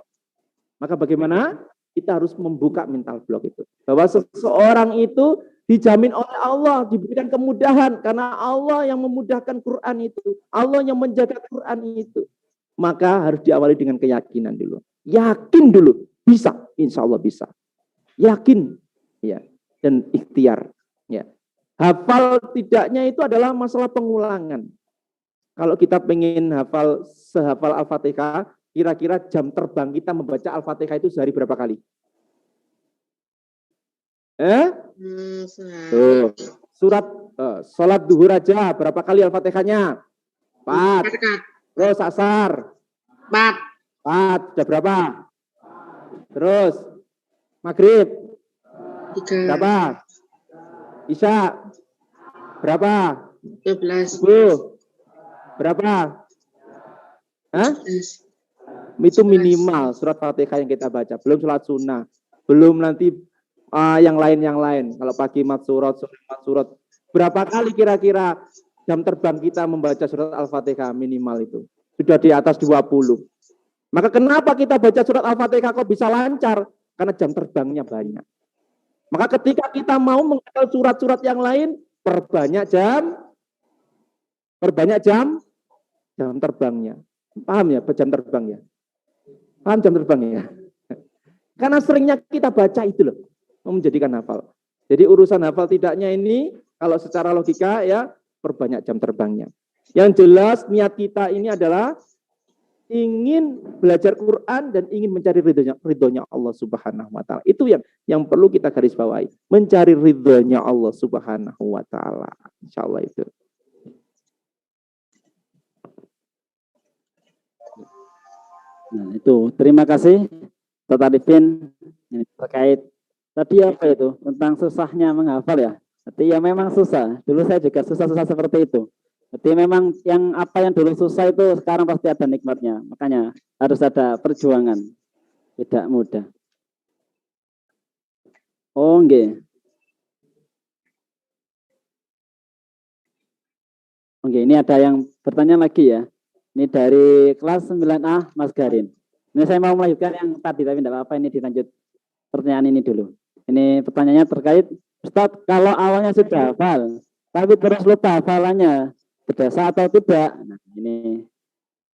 Maka bagaimana? Kita harus membuka mental block itu. Bahwa seseorang itu dijamin oleh Allah, diberikan kemudahan. Karena Allah yang memudahkan Quran itu. Allah yang menjaga Quran itu. Maka harus diawali dengan keyakinan dulu. Yakin dulu. Bisa. Insya Allah bisa. Yakin. Ya. Dan ikhtiar. Ya. Hafal tidaknya itu adalah masalah pengulangan. Kalau kita pengen hafal sehafal Al-Fatihah, kira-kira jam terbang kita membaca Al-Fatihah itu sehari berapa kali? Tuh. Surat sholat duhur aja berapa kali Al-Fatihahnya? 4. Terus asar 4. Sudah berapa? Terus maghrib 3. berapa? Isya berapa? 12. Subuh berapa? Itu minimal surat Fatihah yang kita baca. Belum sholat sunnah. Belum nanti yang lain. Kalau pagi mat surat. Berapa kali kira-kira jam terbang kita membaca surat Al-Fatihah minimal itu? Sudah di atas 20. Maka kenapa kita baca surat Al-Fatihah kok bisa lancar? Karena jam terbangnya banyak. Maka ketika kita mau menghafal surat-surat yang lain, perbanyak jam terbangnya. Paham ya, jam terbangnya? Paham jam terbangnya? Karena seringnya kita baca itu loh, menjadikan hafal. Jadi urusan hafal tidaknya ini, kalau secara logika ya, perbanyak jam terbangnya. Yang jelas niat kita ini adalah ingin belajar Quran dan ingin mencari ridhonya Allah Subhanahu wa taala. Itu yang perlu kita garis bawahi, mencari ridhonya Allah Subhanahu wa taala. Insyaallah itu. Nah, itu terima kasih Ustaz Arifin terkait tadi apa itu tentang susahnya menghafal ya. Jadi ya memang susah. Dulu saya juga susah-susah seperti itu. Jadi memang yang apa yang dulu susah itu sekarang pasti ada nikmatnya. Makanya harus ada perjuangan. Tidak mudah. Oh, nggih. Oke, ini ada yang bertanya lagi ya. Ini dari kelas 9A, Mas Garin. Ini saya mau melanjutkan yang tadi, tapi tidak apa-apa, ini dilanjut pertanyaan ini dulu. Ini pertanyaannya terkait, Ustadz, kalau awalnya sudah hafal, tapi terus lupa hafalannya, berdosa atau tidak? Nah, ini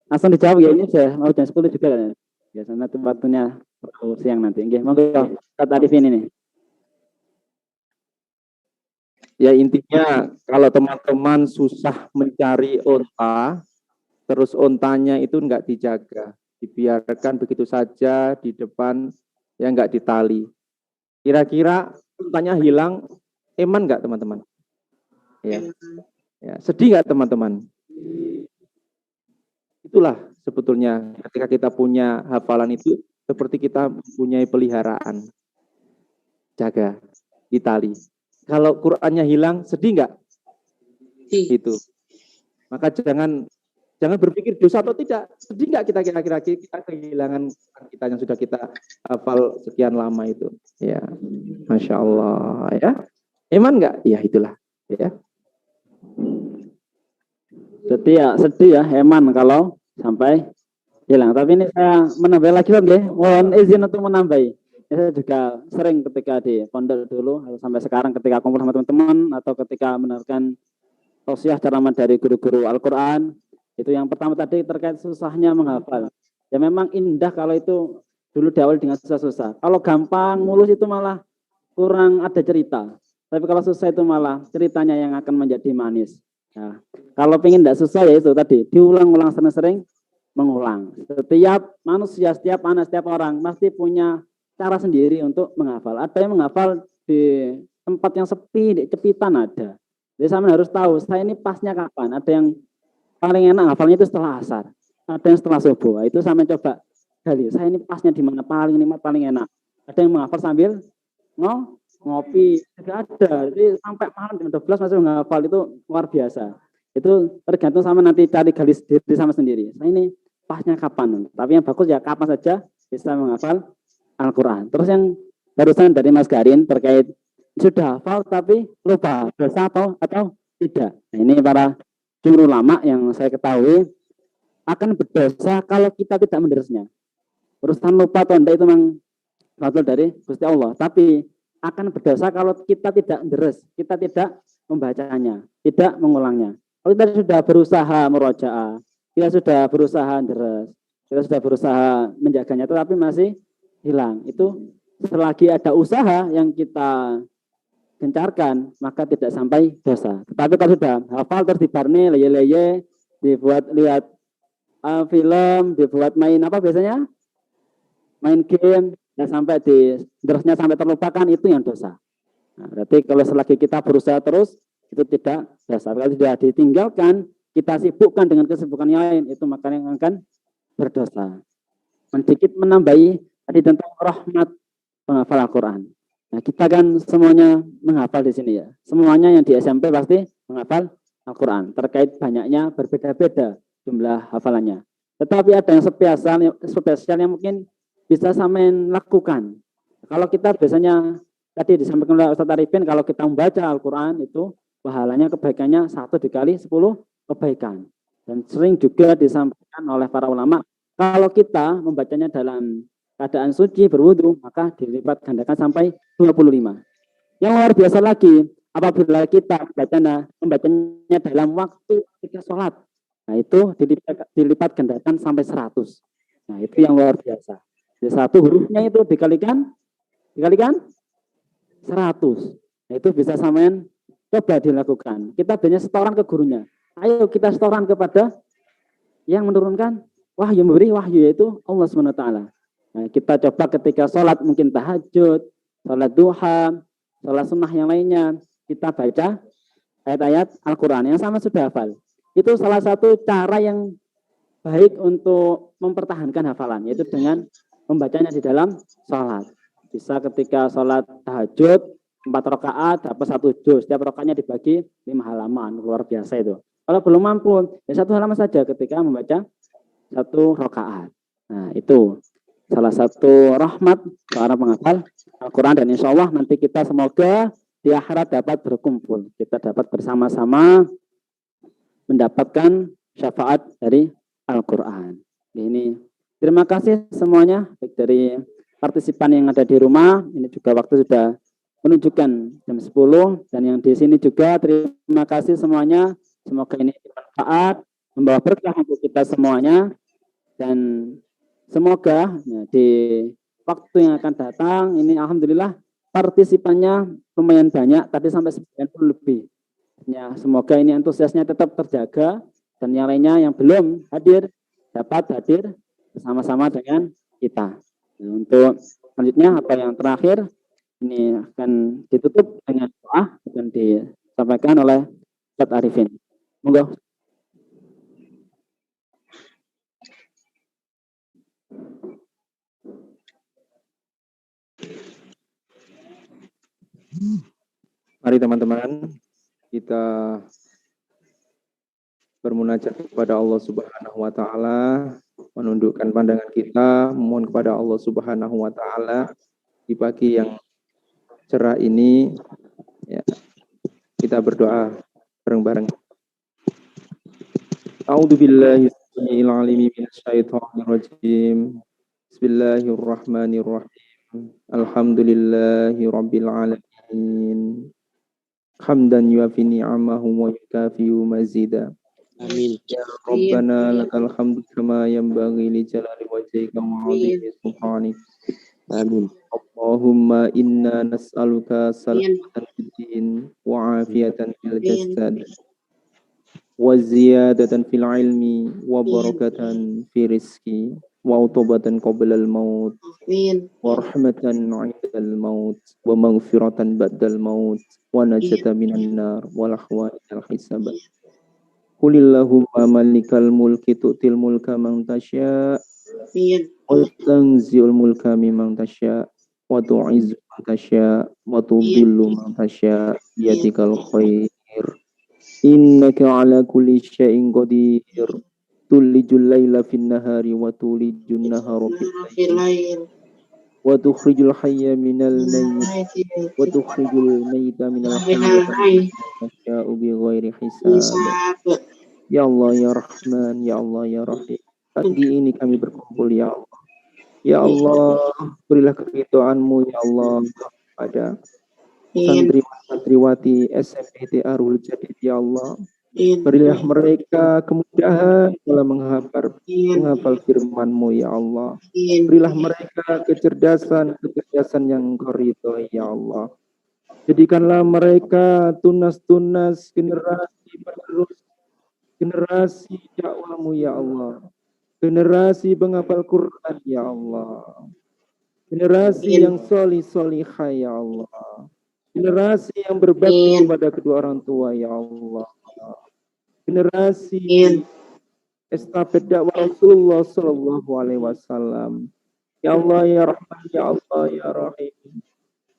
langsung dijawab ya, ini sudah mau jam 10 juga kan? Ya, sana itu waktunya siang nanti. Oke, monggo Ustadz Arifin ini. Ya intinya kalau teman-teman susah mencari onta, terus ontanya itu enggak dijaga, dibiarkan begitu saja di depan, ya enggak ditali. Kira-kira ontanya hilang, eman enggak teman-teman? Ya, sedih enggak teman-teman? Itulah sebetulnya ketika kita punya hafalan itu seperti kita mempunyai peliharaan. Jaga, ditali. Kalau Qur'annya hilang, sedih enggak? Itu. Maka jangan berpikir dosa atau tidak. Sedih enggak kita kira-kira kita kehilangan kita yang sudah kita hafal sekian lama itu. Ya, Masya Allah ya. Eman enggak? Ya itulah. Ya. Jadi ya sedih ya, eman kalau sampai hilang. Tapi ini saya menambah lagi Bang, mohon izin untuk menambahi. Saya juga sering ketika di pondok dulu sampai sekarang ketika kumpul sama teman-teman atau ketika mendengarkan tausiah ceramah dari guru-guru Al-Qur'an, itu yang pertama tadi terkait susahnya menghafal. Ya memang indah kalau itu dulu diawali dengan susah-susah. Kalau gampang mulus itu malah kurang ada cerita. Tapi kalau susah itu malah ceritanya yang akan menjadi manis. Nah, kalau pengen tidak susah ya itu tadi diulang-ulang sering-sering mengulang. Setiap manusia, setiap anak, setiap orang pasti punya cara sendiri untuk menghafal. Ada yang menghafal di tempat yang sepi, di cepitan ada. Jadi saya harus tahu saya ini pasnya kapan. Ada yang paling enak hafalnya itu setelah asar. Ada yang setelah subuh. Itu saya mencoba gali. Saya ini pasnya di mana paling nikmat, paling enak. Ada yang menghafal sambil ngopi. Tidak ada. Jadi sampai malam jam 12 masih menghafal itu luar biasa. Itu tergantung sama nanti cari gali sendiri sama sendiri. Saya ini pasnya kapan. Tapi yang bagus ya kapan saja bisa menghafal Al-Quran. Terus yang barusan dari Mas Garin terkait sudah hafal tapi lupa dosa atau tidak. Nah, ini para juru ulama yang saya ketahui akan berdosa kalau kita tidak menerusnya. Urusan lupa atau tidak itu memang fadl dari Gusti Allah. Tapi akan berdosa kalau kita tidak menerus, kita tidak membacanya, tidak mengulangnya. Kalau kita sudah berusaha murojaah, kita sudah berusaha deres, kita sudah berusaha menjaganya, tetapi masih hilang. Itu selagi ada usaha yang kita gencarkan, maka tidak sampai dosa. Tetapi kalau sudah hafal terus dibarni, leye-leye, dibuat lihat film, dibuat main apa biasanya? Main game, dan sampai terusnya sampai terlupakan, itu yang dosa. Nah, berarti kalau selagi kita berusaha terus, itu tidak dosa. Kalau sudah ditinggalkan, kita sibukkan dengan kesibukan yang lain, itu maka yang akan berdosa. Sedikit menambahi tadi tentang rahmat penghafal Al-Quran. Nah, kita kan semuanya menghafal di sini ya. Semuanya yang di SMP pasti menghafal Al-Quran. Terkait banyaknya berbeda-beda jumlah hafalannya. Tetapi ada yang spesial yang mungkin bisa sampean lakukan. Kalau kita biasanya tadi disampaikan oleh Ustaz Arifin, kalau kita membaca Al-Quran itu pahalanya kebaikannya 1 dikali 10 kebaikan. Dan sering juga disampaikan oleh para ulama, kalau kita membacanya dalam keadaan suci berwudu, maka dilipat gandakan sampai 25. Yang luar biasa lagi, apabila kita membacanya dalam waktu ketika sholat, nah itu dilipat gandakan sampai 100. Nah, itu yang luar biasa. Jadi satu hurufnya itu dikalikan 100. Nah, itu bisa sampean coba dilakukan. Kita biasanya setoran ke gurunya. Ayo kita setoran kepada yang menurunkan wahyu, memberi wahyu, yaitu Allah SWT. Nah, kita coba ketika sholat, mungkin tahajud, sholat duha, sholat sunnah yang lainnya, kita baca ayat-ayat Al-Quran yang sama sudah hafal. Itu salah satu cara yang baik untuk mempertahankan hafalan, yaitu dengan membacanya di dalam sholat. Bisa ketika sholat tahajud 4 rakaat dapat 1 juz, setiap rakaatnya dibagi 5 halaman, luar biasa itu. Kalau belum mampu, ya 1 halaman saja ketika membaca 1 rakaat. Nah, itu salah satu rahmat para penghafal Al-Quran, dan insya Allah nanti kita semoga di akhirat dapat berkumpul, kita dapat bersama-sama mendapatkan syafaat dari Al-Quran. Ini terima kasih semuanya, baik dari partisipan yang ada di rumah, ini juga waktu sudah menunjukkan jam 10, dan yang di sini juga terima kasih semuanya. Semoga ini bermanfaat, membawa berkah untuk kita semuanya, dan semoga di waktu yang akan datang ini alhamdulillah partisipannya lumayan banyak, tadi sampai 90 lebih. Ya, semoga ini antusiasnya tetap terjaga, dan yang lainnya yang belum hadir dapat hadir bersama-sama dengan kita. Nah, untuk selanjutnya apa yang terakhir ini akan ditutup dengan doa dan disampaikan oleh Ustaz Arifin. Monggo. Mari teman-teman, kita bermunajat kepada Allah Subhanahu wa taala, menundukkan pandangan kita, memohon kepada Allah Subhanahu wa taala di pagi yang cerah ini, ya, kita berdoa bareng-bareng. A'udzubillahi minasy minasyaitonir rajim. Bismillahirrahmanirrahim. Alhamdulillahi rabbil alamin. Hamdan yuafi ni'amahu wa yukafi'u mazida. Amin. Ya Rabbana lakal hamdu kama yanbaghi li jalali wajhika wa 'azimi sultanik. Amin. Allahumma inna nas'aluka salamatan fid din wa 'afiyatan fil jasad wa ziyadatan fil ilmi wa barakatan fi rizqi wa utubatan qabla al maut wa rahmatan 'indal maut wa maghfiratan ba'dal maut wa najatan minan nar wal ahwal al hisab. Qulillahumma malikal mulki tu'til mulka man tasya' wa tanzi'ul mulka mimman tasya' wa tu'izzu man tasya' wa tudhillu man tasya' biyadikal khair innaka ala kulli syai'in qadir tulijul laila fin nahari wa tulijun nahara fil lail wa tukhrijul hayya minal mayyit wa tukhrijul mayyita minal hayy wa tasya'u bi ghairi hisab. Ya Allah ya Rahman, ya Allah ya Rahim. Pagi ini kami berkumpul ya Allah. Ya Allah, berilah keridhaan-Mu ya Allah pada santriwati SMP Darul Jadid ya Allah. Berilah mereka kemudahan dalam menghafal firman-Mu ya Allah. Berilah mereka kecerdasan yang Engkau ridhoi ya Allah. Jadikanlah mereka tunas-tunas generasi penerus, generasi dakwah-Mu ya Allah. Generasi penghafal Quran ya Allah. Generasi yang solihah ya Allah. Generasi yang berbakti kepada kedua orang tua ya Allah. Generasi estafet dakwah Rasulullah sallallahu alaihi wasallam. Ya Allah ya Rahman, ya Allah ya Rahim.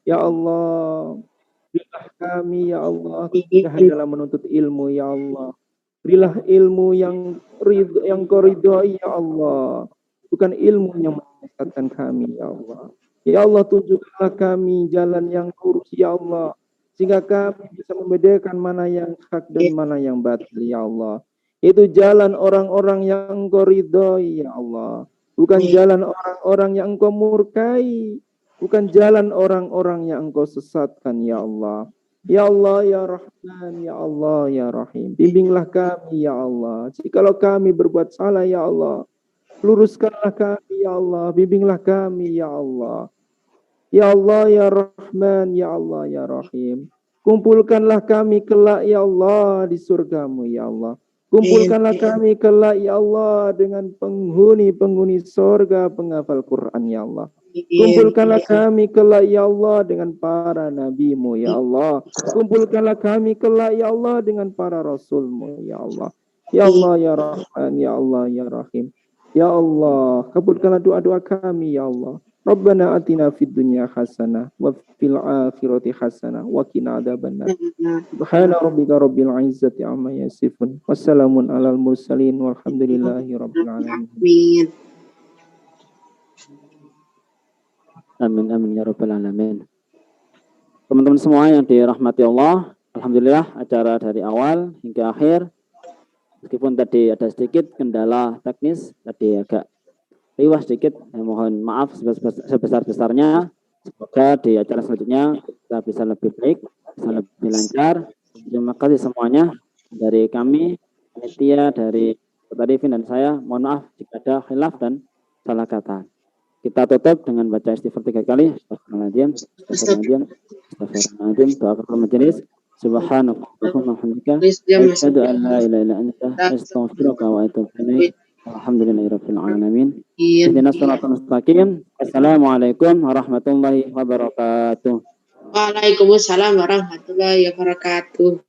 Ya Allah, berilah kami ya Allah kemudahan dalam menuntut ilmu ya Allah. Berilah ilmu yang Kau ridhoi ya Allah, bukan ilmu yang menyesatkan kami ya Allah. Ya Allah, tunjukkanlah kami jalan yang lurus ya Allah, sehingga kami bisa membedakan mana yang hak dan mana yang batil ya Allah. Itu jalan orang-orang yang Engkau ridhoi ya Allah, bukan jalan orang-orang yang Engkau murkai, bukan jalan orang-orang yang Engkau sesatkan ya Allah. Ya Allah ya Rahman, ya Allah ya Rahim, bimbinglah kami ya Allah. Jikalau kami berbuat salah ya Allah, Luruskanlah kami ya Allah, bimbinglah kami ya Allah. Ya Allah ya Rahman, ya Allah ya Rahim. Kumpulkanlah kami kelak ya Allah di surgamu ya Allah. Kumpulkanlah kami kelak ya Allah dengan penghuni-penghuni surga penghafal Quran ya Allah. Kumpulkanlah kami kelak ya Allah dengan para nabimu ya Allah. Kumpulkanlah kami kelak ya Allah dengan para rasulmu ya Allah. Ya Allah ya Rahman, ya Allah ya Rahim. Ya Allah, kabulkanlah doa-doa kami ya Allah. Rabbana atina fid dunya hasanah wa fil akhirati hasanah wa qina adzabannar. Subhana rabbika rabbil izzati amma yasifun. Wassalamun alal mursalin walhamdulillahi rabbil alamin. Amin amin ya rabbal alamin. Teman-teman semua yang dirahmati Allah, alhamdulillah acara dari awal hingga akhir, meskipun tadi ada sedikit kendala teknis, tadi agak riwah sedikit, mohon maaf sebesar-besarnya. Semoga di acara selanjutnya kita bisa lebih baik, bisa lebih lancar. Terima kasih semuanya dari kami, panitia, dari Kota Devin dan saya. Mohon maaf jika ada khilaf dan salah kata. Kita tutup dengan baca istighfar 3 kali. Astagfirullahaladzim, astagfirullahaladzim, astagfirullahaladzim. Doa kafaratul majelis. Subhanakallahumma wa bihamdika asyhadu an la ilaha illa anta astaghfiruka wa atubu ilaik. Alhamdulillahirabbil alamin. Ihdinas siratal mustaqim. Assalamualaikum warahmatullahi wabarakatuh. Waalaikumsalam warahmatullahi wabarakatuh.